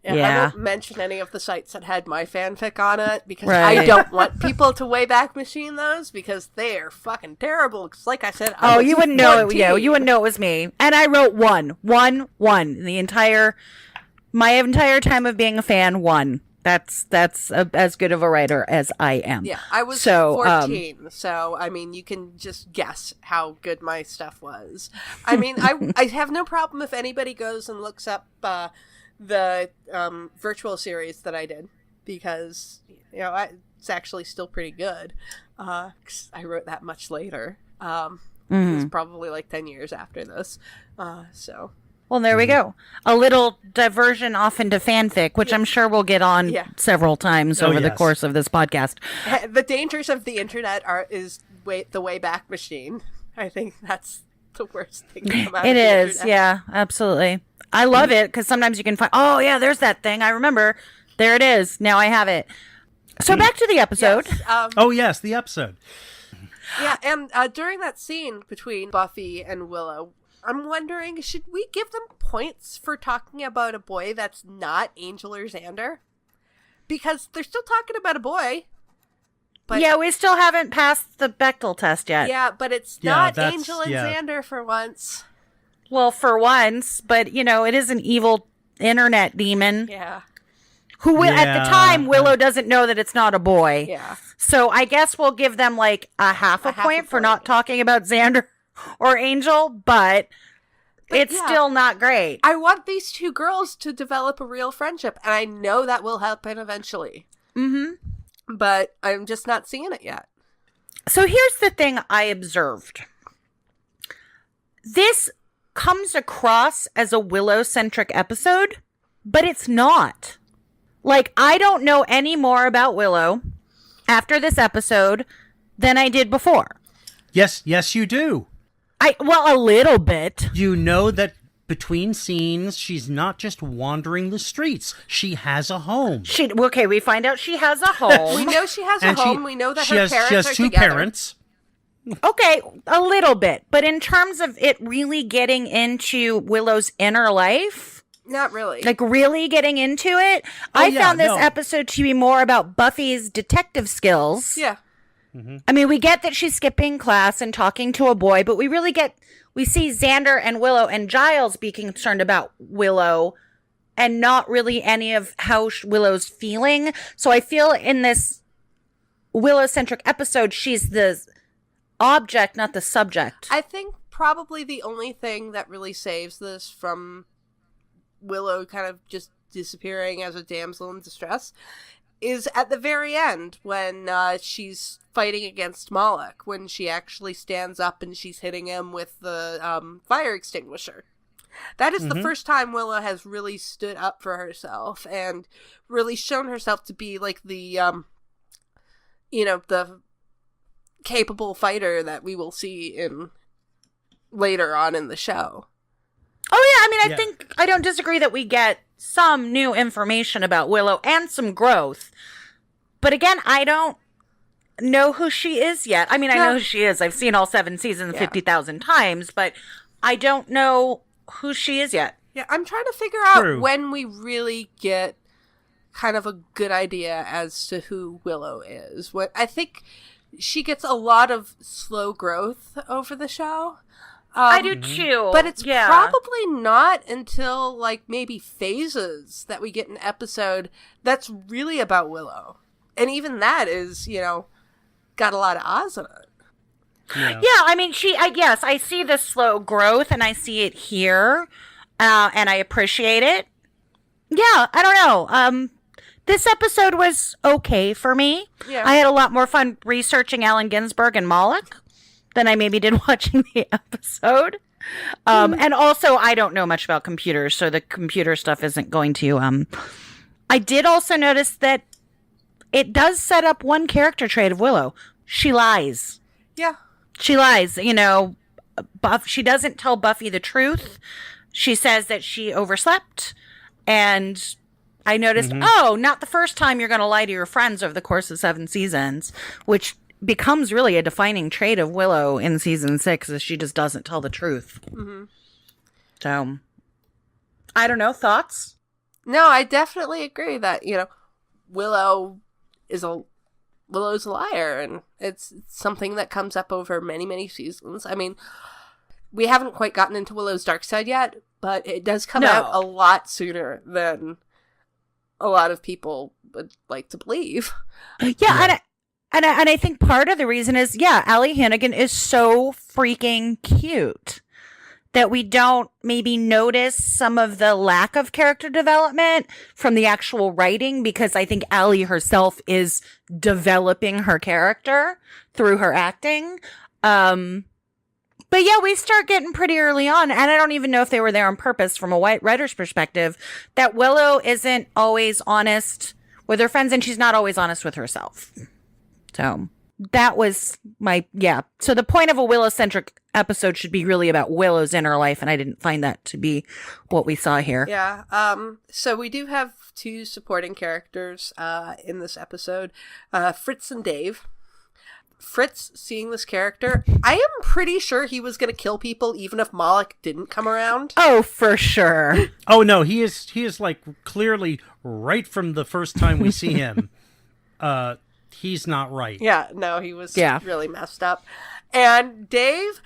Yeah. I won't mention any of the sites that had my fanfic on it because Right. I don't want people to Wayback Machine those because they are fucking terrible. Because, like I said, I was you wouldn't know it. 14. Yeah, you wouldn't know it was me. And I wrote one. My entire time of being a fan. One. That's as good of a writer as I am. Yeah, I was 14, so, I mean, you can just guess how good my stuff was. I mean, I have no problem if anybody goes and looks up the virtual series that I did, because, it's actually still pretty good. 'Cause I wrote that much later. It was probably like 10 years after this, so... Well, there we go. A little diversion off into fanfic, which I'm sure we'll get on several times over the course of this podcast. The dangers of the internet is the Wayback Machine. I think that's the worst thing to come out It of the is, internet. yeah, absolutely. I love it because sometimes you can find, oh yeah, there's that thing. I remember. There it is. Now I have it. So back to the episode. Yes, the episode. Yeah, and during that scene between Buffy and Willow, I'm wondering, should we give them points for talking about a boy that's not Angel or Xander? Because they're still talking about a boy. But Yeah, we still haven't passed the Bechdel test yet. yeah, but it's Yeah, not that's- Angel and yeah. Xander for once. Well, for once, but it is an evil internet demon Yeah. who will, at Yeah. the time, Willow doesn't know that it's not a boy. Yeah. So I guess we'll give them like a half a point for not talking about Xander or Angel, but it's yeah. still not great. I want these two girls to develop a real friendship, and I know that will happen eventually. Mm-hmm. But I'm just not seeing it yet. So here's the thing I observed. This comes across as a Willow-centric episode, but it's not. Like, I don't know any more about Willow after this episode than I did before. Yes, you do. Well, a little bit. You know that between scenes, she's not just wandering the streets. She has a home. Okay, we find out she has a home. We know she has a And home. We know that she her has, parents she has are two together. parents. Okay, a little bit. But in terms of it really getting into Willow's inner life, Not really. like really getting into it, I yeah, found this no. episode to be more about Buffy's detective skills. yeah. I mean, we get that she's skipping class and talking to a boy, but we see Xander and Willow and Giles be concerned about Willow and not really any of how Willow's feeling. So I feel in this Willow-centric episode, she's the object, not the subject. I think probably the only thing that really saves this from Willow kind of just disappearing as a damsel in distress is at the very end when she's fighting against Moloch, when she actually stands up and she's hitting him with the fire extinguisher. That is the first time Willow has really stood up for herself and really shown herself to be like the, the capable fighter that we will see in later on in the show. Oh, yeah. I mean, I think I don't disagree that we get some new information about Willow and some growth. But again, I don't know who she is yet. I mean, I know who she is. I've seen all 7 seasons 50,000 times, but I don't know who she is yet. Yeah, I'm trying to figure out True. when we really get kind of a good idea as to who Willow is. What I think she gets a lot of slow growth over the show. I do too. But it's probably not until like maybe phases that we get an episode that's really about Willow. And even that is, got a lot of Oz in it. Yeah, I mean, yes, I see the slow growth and I see it here, and I appreciate it. Yeah, I don't know. This episode was okay for me. Yeah. I had a lot more fun researching Allen Ginsberg and Moloch than I maybe did watching the episode. And also, I don't know much about computers, so the computer stuff isn't going to... I did also notice that it does set up one character trait of Willow. She lies. Yeah. She lies. She doesn't tell Buffy the truth. She says that she overslept. And I noticed, not the first time you're going to lie to your friends over the course of 7 seasons, which becomes really a defining trait of Willow in season 6, is she just doesn't tell the truth. Mm-hmm. So, I don't know. Thoughts? No, I definitely agree that, Willow's a liar, and it's something that comes up over many, many seasons. I mean, we haven't quite gotten into Willow's dark side yet, but it does come out a lot sooner than a lot of people would like to believe. Yeah, and I think part of the reason is, Allie Hannigan is so freaking cute that we don't maybe notice some of the lack of character development from the actual writing, because I think Allie herself is developing her character through her acting. But yeah, we start getting pretty early on, and I don't even know if they were there on purpose from a white writer's perspective, that Willow isn't always honest with her friends, and she's not always honest with herself. So that was so the point of a Willow-centric episode should be really about Willow's inner life, and I didn't find that to be what we saw here. Yeah. So we do have 2 supporting characters in this episode, Fritz and Dave. Fritz, seeing this character, I am pretty sure he was going to kill people even if Moloch didn't come around. Oh, for sure. Oh no, he is like clearly right from the first time we see him. He's not right. Yeah, no, he was really messed up. And Dave,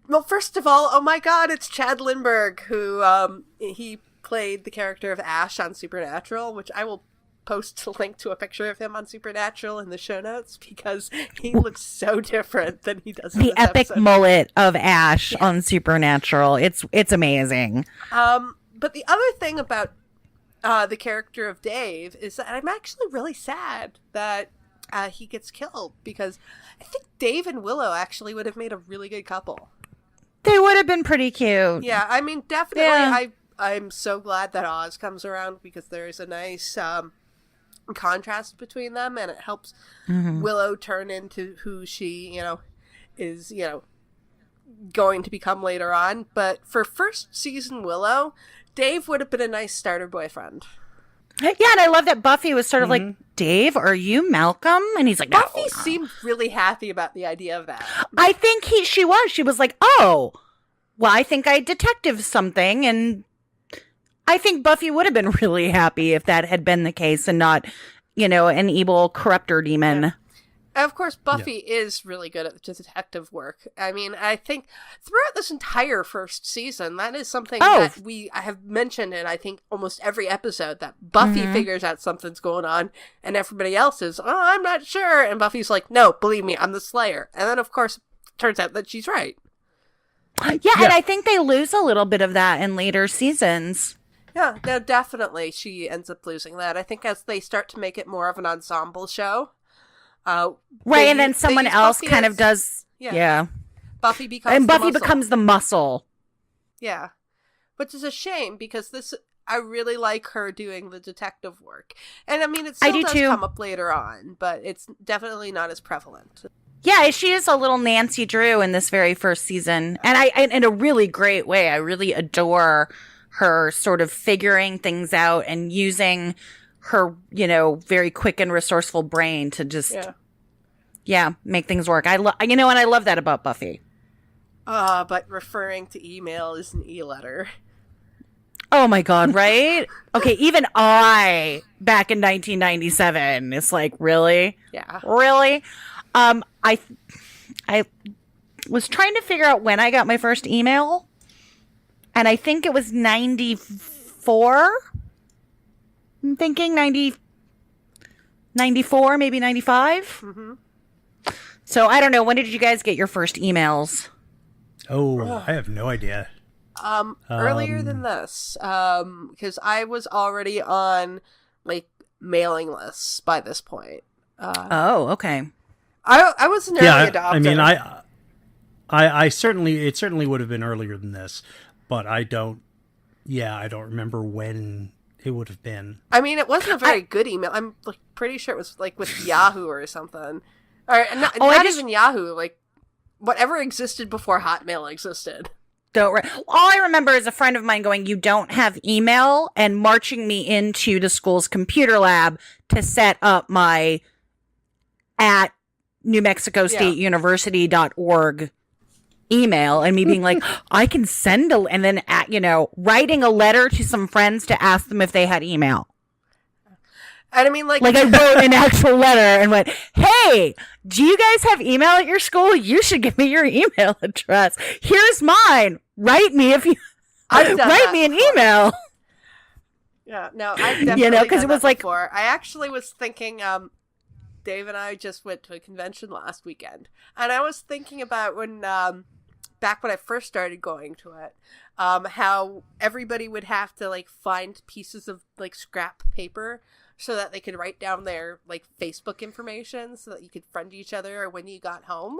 well, first of all, oh my god, it's Chad Lindbergh, who he played the character of Ash on Supernatural, which I will post a link to a picture of him on Supernatural in the show notes, because he looks so different than he does in the epic episode. Mullet of Ash on Supernatural. It's amazing. But the other thing about the character of Dave is that I'm actually really sad that he gets killed, because I think Dave and Willow actually would have made a really good couple. They would have been pretty cute. Yeah, I mean, definitely. Yeah. I'm so glad that Oz comes around, because there is a nice contrast between them, and it helps Willow turn into who she, is, going to become later on. But for first season Willow, Dave would have been a nice starter boyfriend. Yeah, and I love that Buffy was sort of like, Dave, are you Malcolm? And he's like, Buffy seemed really happy about the idea of that. I think she was like, oh, well, I think I detective something, and I think Buffy would have been really happy if that had been the case and not, an evil corruptor demon. Yeah. Of course, Buffy is really good at detective work. I mean, I think throughout this entire first season, that is something that I have mentioned in, I think, almost every episode, that Buffy figures out something's going on, and everybody else is, I'm not sure. And Buffy's like, no, believe me, I'm the Slayer. And then, of course, it turns out that she's right. Yeah, and I think they lose a little bit of that in later seasons. Yeah, no, definitely she ends up losing that. I think as they start to make it more of an ensemble show. Right, and then someone else kind of does. Yeah. Buffy becomes the muscle. Yeah. Which is a shame, because I really like her doing the detective work. And I mean, it still does come up later on, but it's definitely not as prevalent. Yeah, she is a little Nancy Drew in this very first season. And in a really great way. I really adore her sort of figuring things out and using her, very quick and resourceful brain to just, make things work. And I love that about Buffy. But referring to email is an e-letter. Oh my God, right? Okay, even I, back in 1997, it's like, really? Yeah. Really? I was trying to figure out when I got my first email, and I think it was 94. I'm thinking 94, maybe 95. Mm-hmm. So I don't know. When did you guys get your first emails? Oh, I have no idea. Earlier than this, because I was already on like mailing lists by this point. Oh, okay. I was an early adopter. I mean, I certainly, it certainly would have been earlier than this, but I don't remember when it would have been. I mean, it wasn't a very good email. I'm like pretty sure it was like with Yahoo or something. Or not even Yahoo, like whatever existed before Hotmail existed. All I remember is a friend of mine going, "You don't have email," and marching me into the school's computer lab to set up my at NewMexicoStateUniversity.org email, and me being like, I can send and then writing a letter to some friends to ask them if they had email. And I mean, like I wrote an actual letter and went, "Hey, do you guys have email at your school? You should give me your email address. Here's mine. Write me if you write me an email." Yeah, no, I've definitely because it was like before. I actually was thinking, Dave and I just went to a convention last weekend, and I was thinking about when, back when I first started going to it, how everybody would have to like find pieces of like scrap paper so that they could write down their like Facebook information so that you could friend each other when you got home,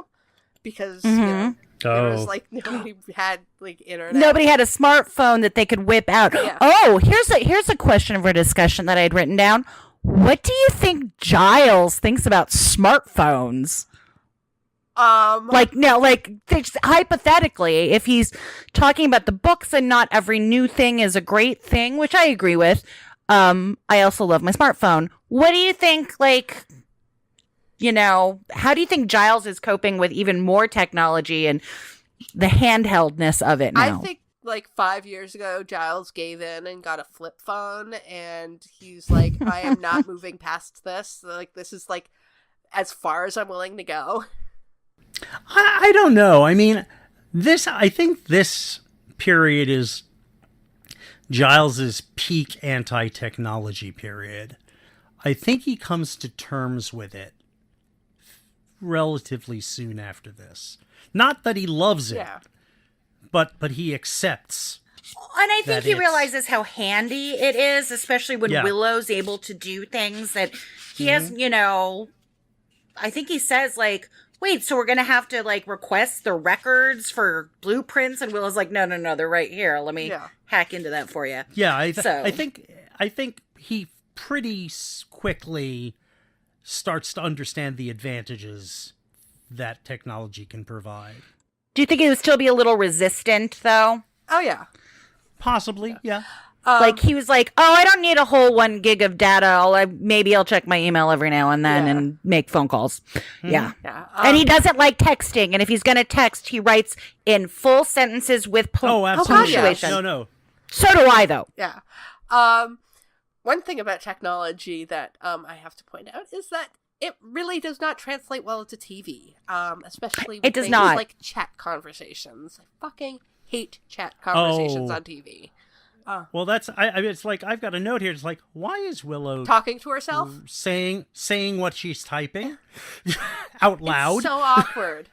because it was like nobody had like internet. Nobody had a smartphone that they could whip out. Yeah. Oh, here's a question for discussion that I had written down. What do you think Giles thinks about smartphones? Hypothetically, if he's talking about the books and not every new thing is a great thing, which I agree with. I also love my smartphone. What do you think, how do you think Giles is coping with even more technology and the handheldness of it now? I think like 5 years ago, Giles gave in and got a flip phone, and he's like, I am not moving past this. Like, this is like as far as I'm willing to go. I don't know. I mean, I think this period is Giles's peak anti-technology period. I think he comes to terms with it relatively soon after this. Not that he loves it, but he accepts. And I think he realizes how handy it is, especially when Willow's able to do things that he has, I think he says like, wait, so we're going to have to like request the records for blueprints? And Willow's like, no, they're right here. Let me hack into that for you. Yeah, I think he pretty quickly starts to understand the advantages that technology can provide. Do you think he would still be a little resistant, though? Oh, yeah. Possibly, yeah. Like, he was like, oh, I don't need a whole 1 gig of data. Maybe I'll check my email every now and then and make phone calls. Yeah. And he doesn't like texting. And if he's going to text, he writes in full sentences with punctuation. No. So do I, though. Yeah. One thing about technology that I have to point out is that it really does not translate well to TV, especially with things like chat conversations. I fucking hate chat conversations on TV. Well, that's I mean, it's like I've got a note here. It's like, why is Willow talking to herself, saying what she's typing out loud? It's so awkward.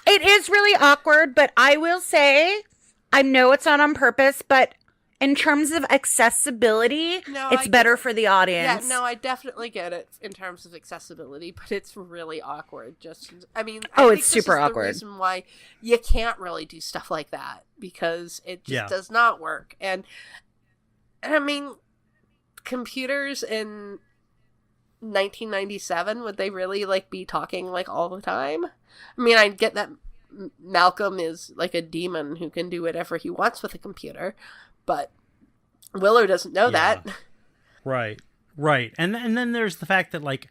It is really awkward, but I will say, I know it's not on purpose, but in terms of accessibility, it's better for the audience. Yeah, no, I definitely get it in terms of accessibility, but it's really awkward. I think it's super awkward. The reason why you can't really do stuff like that, because it just does not work. And I mean, computers in 1997, would they really like be talking like all the time? I mean, I get that Malcolm is like a demon who can do whatever he wants with a computer, but Willow doesn't know that. Right. And then there's the fact that like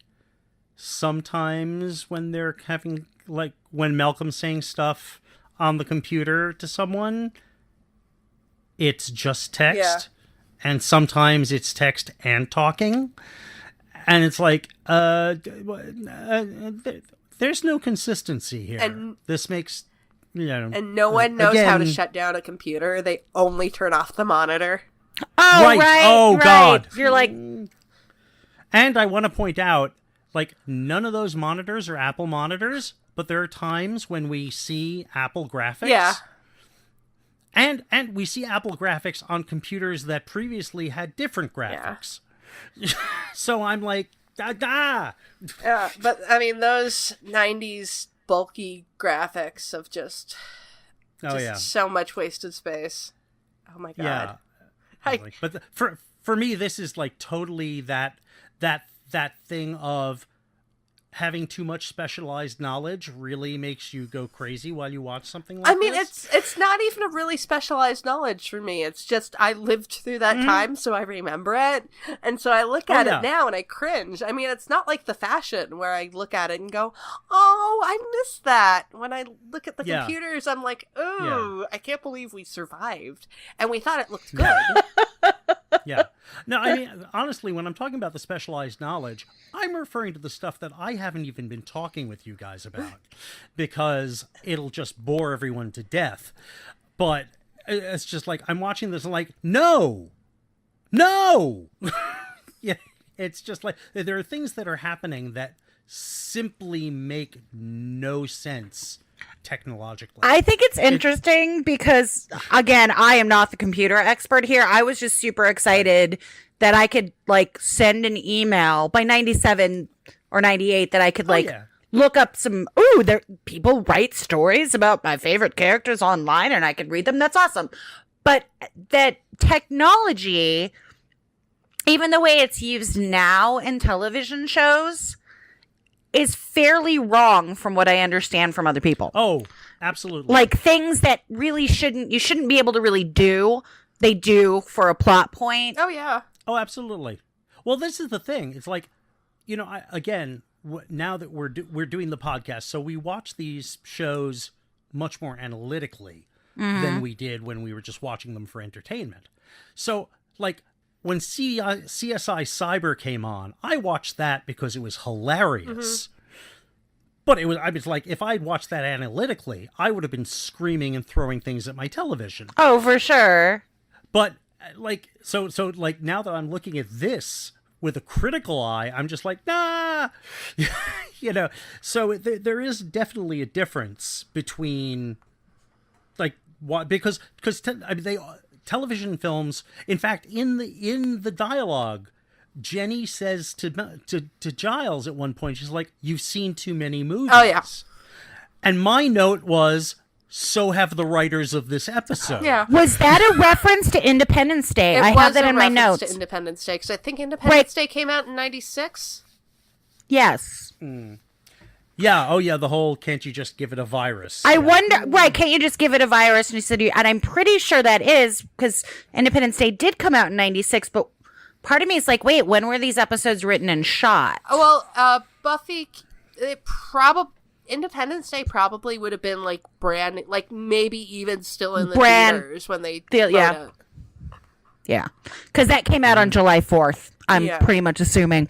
sometimes when they're having like when Malcolm's saying stuff on the computer to someone, it's just text. and sometimes it's text and talking. And it's like, there's no consistency here. And this makes, you know... And no one knows how to shut down a computer. They only turn off the monitor. Oh, right. Oh, right. God. You're like... And I want to point out, like, none of those monitors are Apple monitors, but there are times when we see Apple graphics. Yeah. And we see Apple graphics on computers that previously had different graphics. Yeah. So I'm like, da. Yeah, but I mean, those 90s bulky graphics of just so much wasted space. Oh my God. Yeah. But for me, this is like totally that thing of having too much specialized knowledge really makes you go crazy while you watch something like this. I mean, it's not even a really specialized knowledge for me. It's just I lived through that time, so I remember it. And so I look at it now and I cringe. I mean, it's not like the fashion where I look at it and go, oh, I missed that. When I look at the computers, I'm like, oh, I can't believe we survived. And we thought it looked good. Yeah. No, I mean, honestly, when I'm talking about the specialized knowledge, I'm referring to the stuff that I haven't even been talking with you guys about because it'll just bore everyone to death. But it's just like, I'm watching this and like, no. Yeah, it's just like, there are things that are happening that simply make no sense technologically. I think it's interesting because, again, I am not the computer expert here. I was just super excited that I could like send an email by 97 or 98 that I could look up some, people write stories about my favorite characters online and I could read them. That's awesome. But that technology, even the way it's used now in television shows, is fairly wrong from what I understand from other people. Oh, absolutely. Like things that really you shouldn't be able to really do, they do for a plot point. Oh, yeah. Oh, absolutely. Well, this is the thing. It's like, now that we're doing the podcast, so we watch these shows much more analytically than we did when we were just watching them for entertainment. So, like, when CSI Cyber came on, I watched that because it was hilarious. But I was like, if I'd watched that analytically, I would have been screaming and throwing things at my television. Oh, for sure. But like, so like now that I'm looking at this with a critical eye, I'm just like, nah, So there is definitely a difference between like what because television films. In fact, in the dialogue, Jenny says to Giles at one point, she's like, "You've seen too many movies." Oh yeah. And my note was, so have the writers of this episode. Yeah. Was that a reference to Independence Day? I have that in my notes. To Independence Day, because I think Independence Day came out in 96. Yes. Yeah. Oh, yeah. The whole "can't you just give it a virus"? I wonder. Right? Can't you just give it a virus? And he said, and I'm pretty sure that is because Independence Day did come out in 96. But part of me is like, wait, when were these episodes written and shot? Oh well, Buffy, Independence Day probably would have been like maybe even still in the theaters when they yeah. it. Yeah, because that came out on July 4th. I'm pretty much assuming.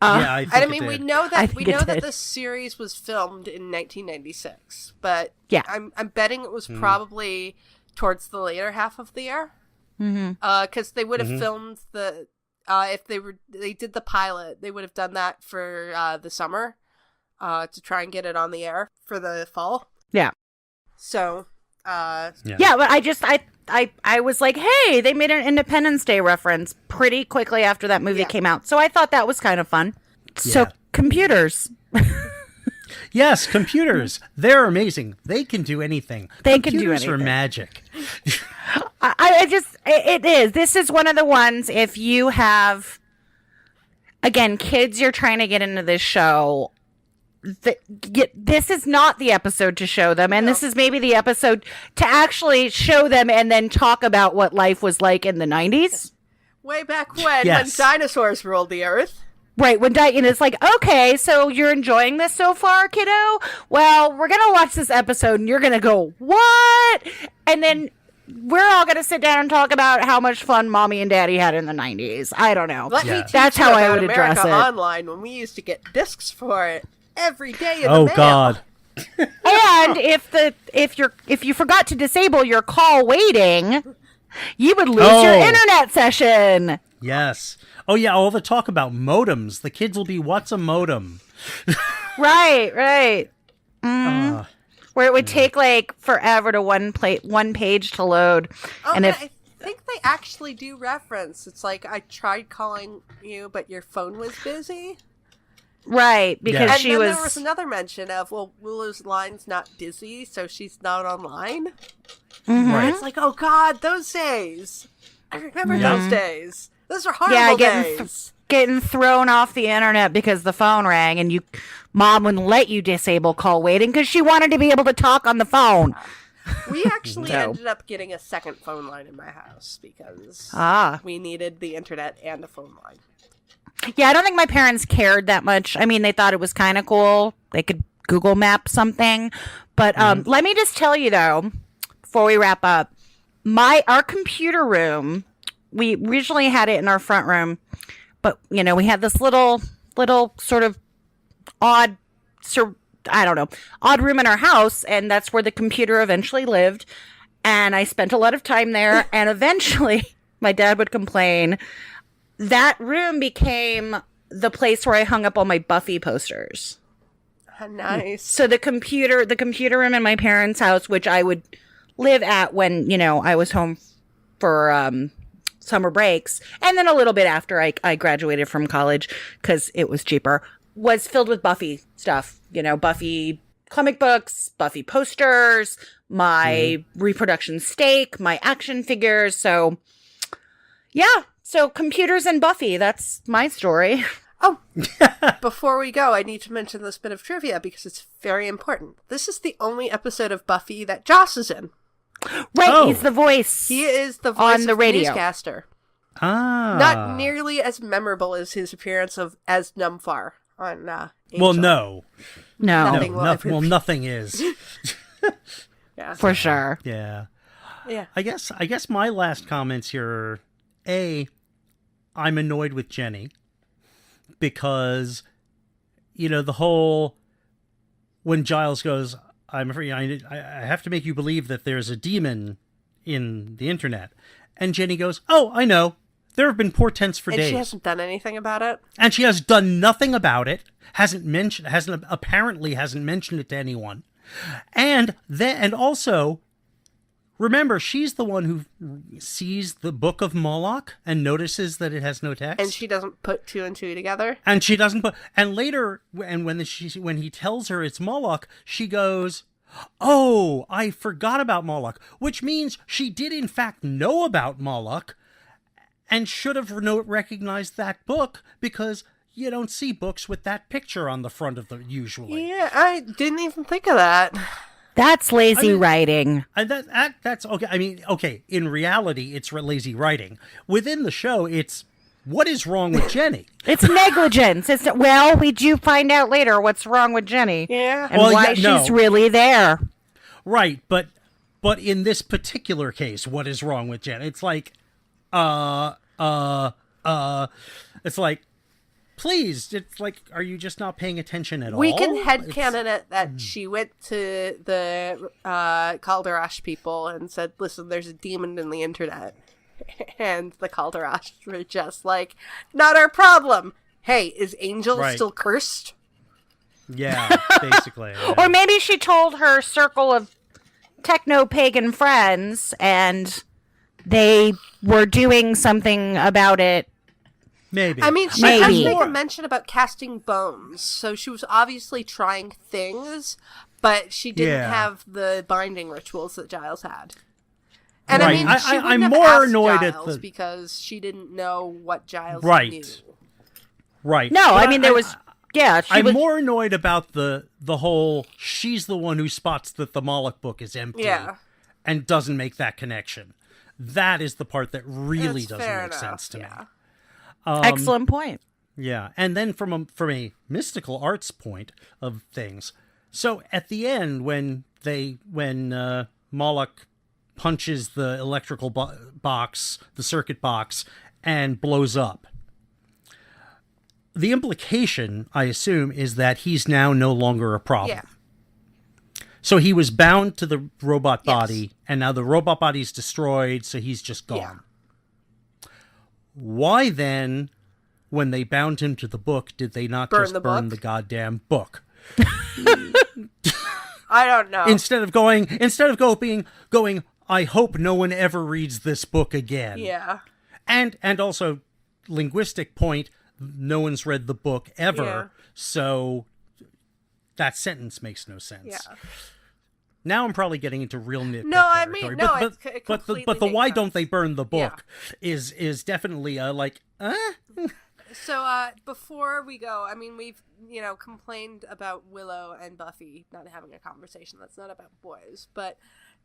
I mean, we know that this series was filmed in 1996, but I'm betting it was probably towards the later half of the year. Because they would have filmed the if they did the pilot, they would have done that for the summer to try and get it on the air for the fall. Yeah. So. But I was like, hey, they made an Independence Day reference pretty quickly after that movie came out. So I thought that was kind of fun. Yeah. So computers. Yes, computers. They're amazing. They can do anything. Computers are magic. It is. This is one of the ones, if you have, again, kids you're trying to get into this show, this is not the episode to show them, and this is maybe the episode to actually show them and then talk about what life was like in the 90s. Way back when dinosaurs ruled the earth. Right, and it's like, okay, so you're enjoying this so far, kiddo? Well, we're going to watch this episode, and you're going to go, what? And then we're all going to sit down and talk about how much fun Mommy and Daddy had in the 90s. I don't know. Let me teach That's you how I about would address America it. Online when we used to get discs for it every day in the Oh mail. God. And if you forgot to disable your call waiting, you would lose your internet session. Yes. Oh yeah, all the talk about modems. The kids will be, what's a modem? Right. Where it would take like forever to one page to load. Oh, and if I think they actually do reference. It's like, I tried calling you, but your phone was busy. right, because Yeah. And she then was there was another mention of, well, Willow's line's not dizzy, so she's not online. Right. It's like, oh God, those days. I remember those days. Those are horrible getting days. getting thrown off the internet because the phone rang and mom wouldn't let you disable call waiting because she wanted to be able to talk on the phone. We actually No. ended up getting a second phone line in my house because we needed the internet and a phone line. Yeah, I don't think my parents cared that much. I mean, they thought it was kind of cool. They could Google map something. But let me just tell you, though, before we wrap up, our computer room, we originally had it in our front room, but, we had this little sort of odd room in our house, and that's where the computer eventually lived. And I spent a lot of time there, and eventually my dad would complain. That room became the place where I hung up all my Buffy posters. Nice. So the computer room in my parents' house, which I would live at when, I was home for summer breaks, and then a little bit after I graduated from college because it was cheaper, was filled with Buffy stuff. Buffy comic books, Buffy posters, my reproduction stake, my action figures. So, yeah. So computers and Buffy, that's my story. Oh, before we go, I need to mention this bit of trivia because it's very important. This is the only episode of Buffy that Joss is in. Right, he's the voice. He is the voice on the of radio. Newscaster. Ah. Not nearly as memorable as his appearance as Numfar on Angel. Well, no. Nothing will ever Well, be. nothing is. Yeah. For sure. Yeah. Yeah. I guess my last comments here are, I'm annoyed with Jenny because, the whole, when Giles goes, I'm afraid I have to make you believe that there's a demon in the internet. And Jenny goes, oh, I know. There have been portents for And days. she hasn't done anything about it. And she has done nothing about it. Apparently hasn't mentioned it to anyone. And also, remember, she's the one who sees the Book of Moloch and notices that it has no text. And she doesn't put two and two together. And she doesn't put. And later, when he tells her it's Moloch, she goes, "Oh, I forgot about Moloch," which means she did in fact know about Moloch, and should have recognized that book because you don't see books with that picture on the front of them usually. Yeah, I didn't even think of that. That's lazy writing. And that's okay. I mean, okay, in reality, it's lazy writing. Within the show, it's what is wrong with Jenny? It's negligence. We do find out later what's wrong with Jenny. Yeah. And why she's really there. Right, but in this particular case, what is wrong with Jenny? It's like, it's like, please, it's like, are you just not paying attention at all? We can headcanon it that she went to the Calderash people and said, listen, there's a demon in the internet. And the Calderash were just like, not our problem. Hey, is Angel still cursed? Yeah, basically. Yeah. Or maybe she told her circle of techno-pagan friends and they were doing something about it. Maybe. I mean, she Maybe. does make a mention about casting bones, so she was obviously trying things, but she didn't have the binding rituals that Giles had. And I mean, she I'm wouldn't have more asked annoyed Giles at the because she didn't know what Giles knew. Right. No, But I mean, there was... Yeah, I'm more annoyed about the whole, she's the one who spots that the Moloch book is empty and doesn't make that connection. That is the part that really doesn't make sense to me. Excellent point. Yeah, and then from a mystical arts point of things, so at the end when Moloch punches the electrical box, the circuit box, and blows up. The implication, I assume, is that he's now no longer a problem. Yeah. So he was bound to the robot Yes. body, and now the robot body's destroyed, so he's just gone. Yeah. Why then, when they bound him to the book, did they not Burn just the burn book? the goddamn book? I don't know. Instead of going, I hope no one ever reads this book again. Yeah. And also, linguistic point, no one's read the book ever, Yeah. so that sentence makes no sense. Yeah. Now I'm probably getting into real nitpick No, I territory. mean, no, but it but the completely why makes don't they sense. burn the book is definitely So, before we go, I mean, we've, complained about Willow and Buffy not having a conversation that's not about boys, but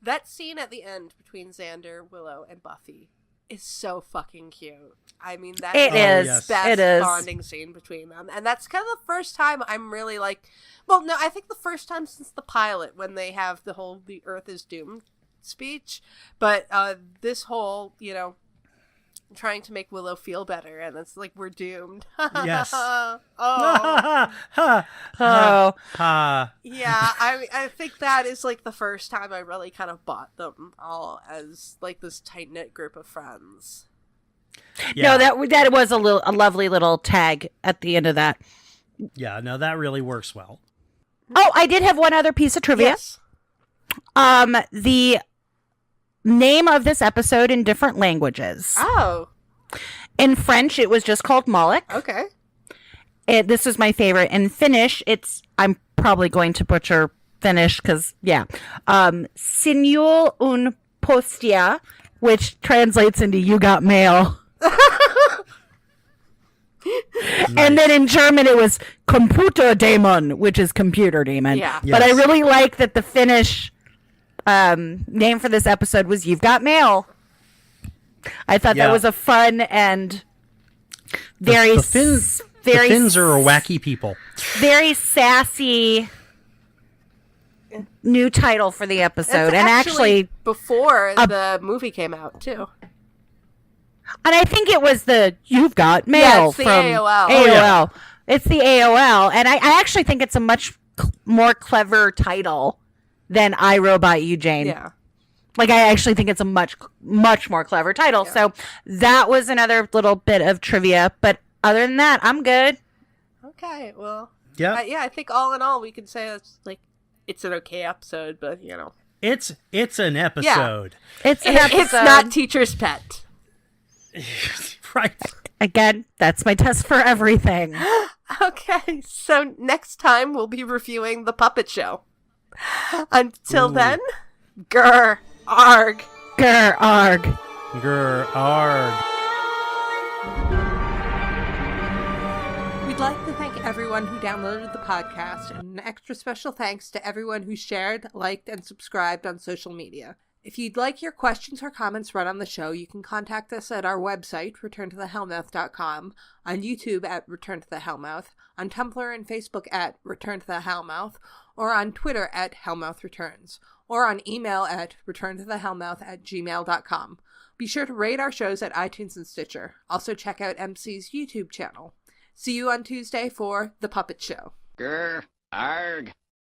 that scene at the end between Xander, Willow, and Buffy is so fucking cute. I mean, that It is is. the best It is. bonding scene between them. And that's kind of the first time I'm really like, well, no, I think the first time since the pilot when they have the whole "the Earth is doomed" speech. But this whole, trying to make Willow feel better, and it's like, we're doomed. Yes. Oh. Oh, Yeah, I think that is like the first time I really kind of bought them all as like this tight-knit group of friends. yeah. no, that was a lovely little tag at the end of that. Yeah, no, that really works well. Oh, I did have one other piece of trivia. Yes. The name of this episode in different languages. Oh, In French, it was just called Moloch. okay. This is my favorite. In Finnish, I'm probably going to butcher Finnish because, yeah. Sinuol un postia, which translates into "you got mail." And then in German, it was Computerdemon, which is computer demon. Yeah. But I Yes. really like that the Finnish name for this episode was "You've Got Mail." I thought Yeah. that was a fun and very The Finns, very the Finns are wacky people. very sassy new title for the episode. It's And actually, before the movie came out too. and I think it was the "You've Got Mail" Yeah, it's the from AOL. AOL. Oh, yeah. It's the AOL, and I actually think it's a much more clever title than "I, Robot You, Jane." Yeah. Like, I actually think it's a much more clever title. Yeah. So that was another little bit of trivia. But other than that, I'm good. Okay. Well. Yeah. I think all in all, we could say it's an okay episode, but It's an episode. It's an episode. it's not Teacher's Pet. Right. Again, that's my test for everything. Okay, so next time we'll be reviewing The Puppet Show. Until then, grr, arg. Grr, arg. Grr, arg. We'd like to thank everyone who downloaded the podcast, and an extra special thanks to everyone who shared, liked, and subscribed on social media. If you'd like your questions or comments read on the show, you can contact us at our website, returntothehellmouth.com, on YouTube at Return to the Hellmouth, on Tumblr and Facebook at Return to the Hellmouth, or on Twitter at Hellmouth Returns, or on email at returntothehellmouth@gmail.com. Be sure to rate our shows at iTunes and Stitcher. Also check out Emcee's YouTube channel. See you on Tuesday for The Puppet Show. Grr, arg.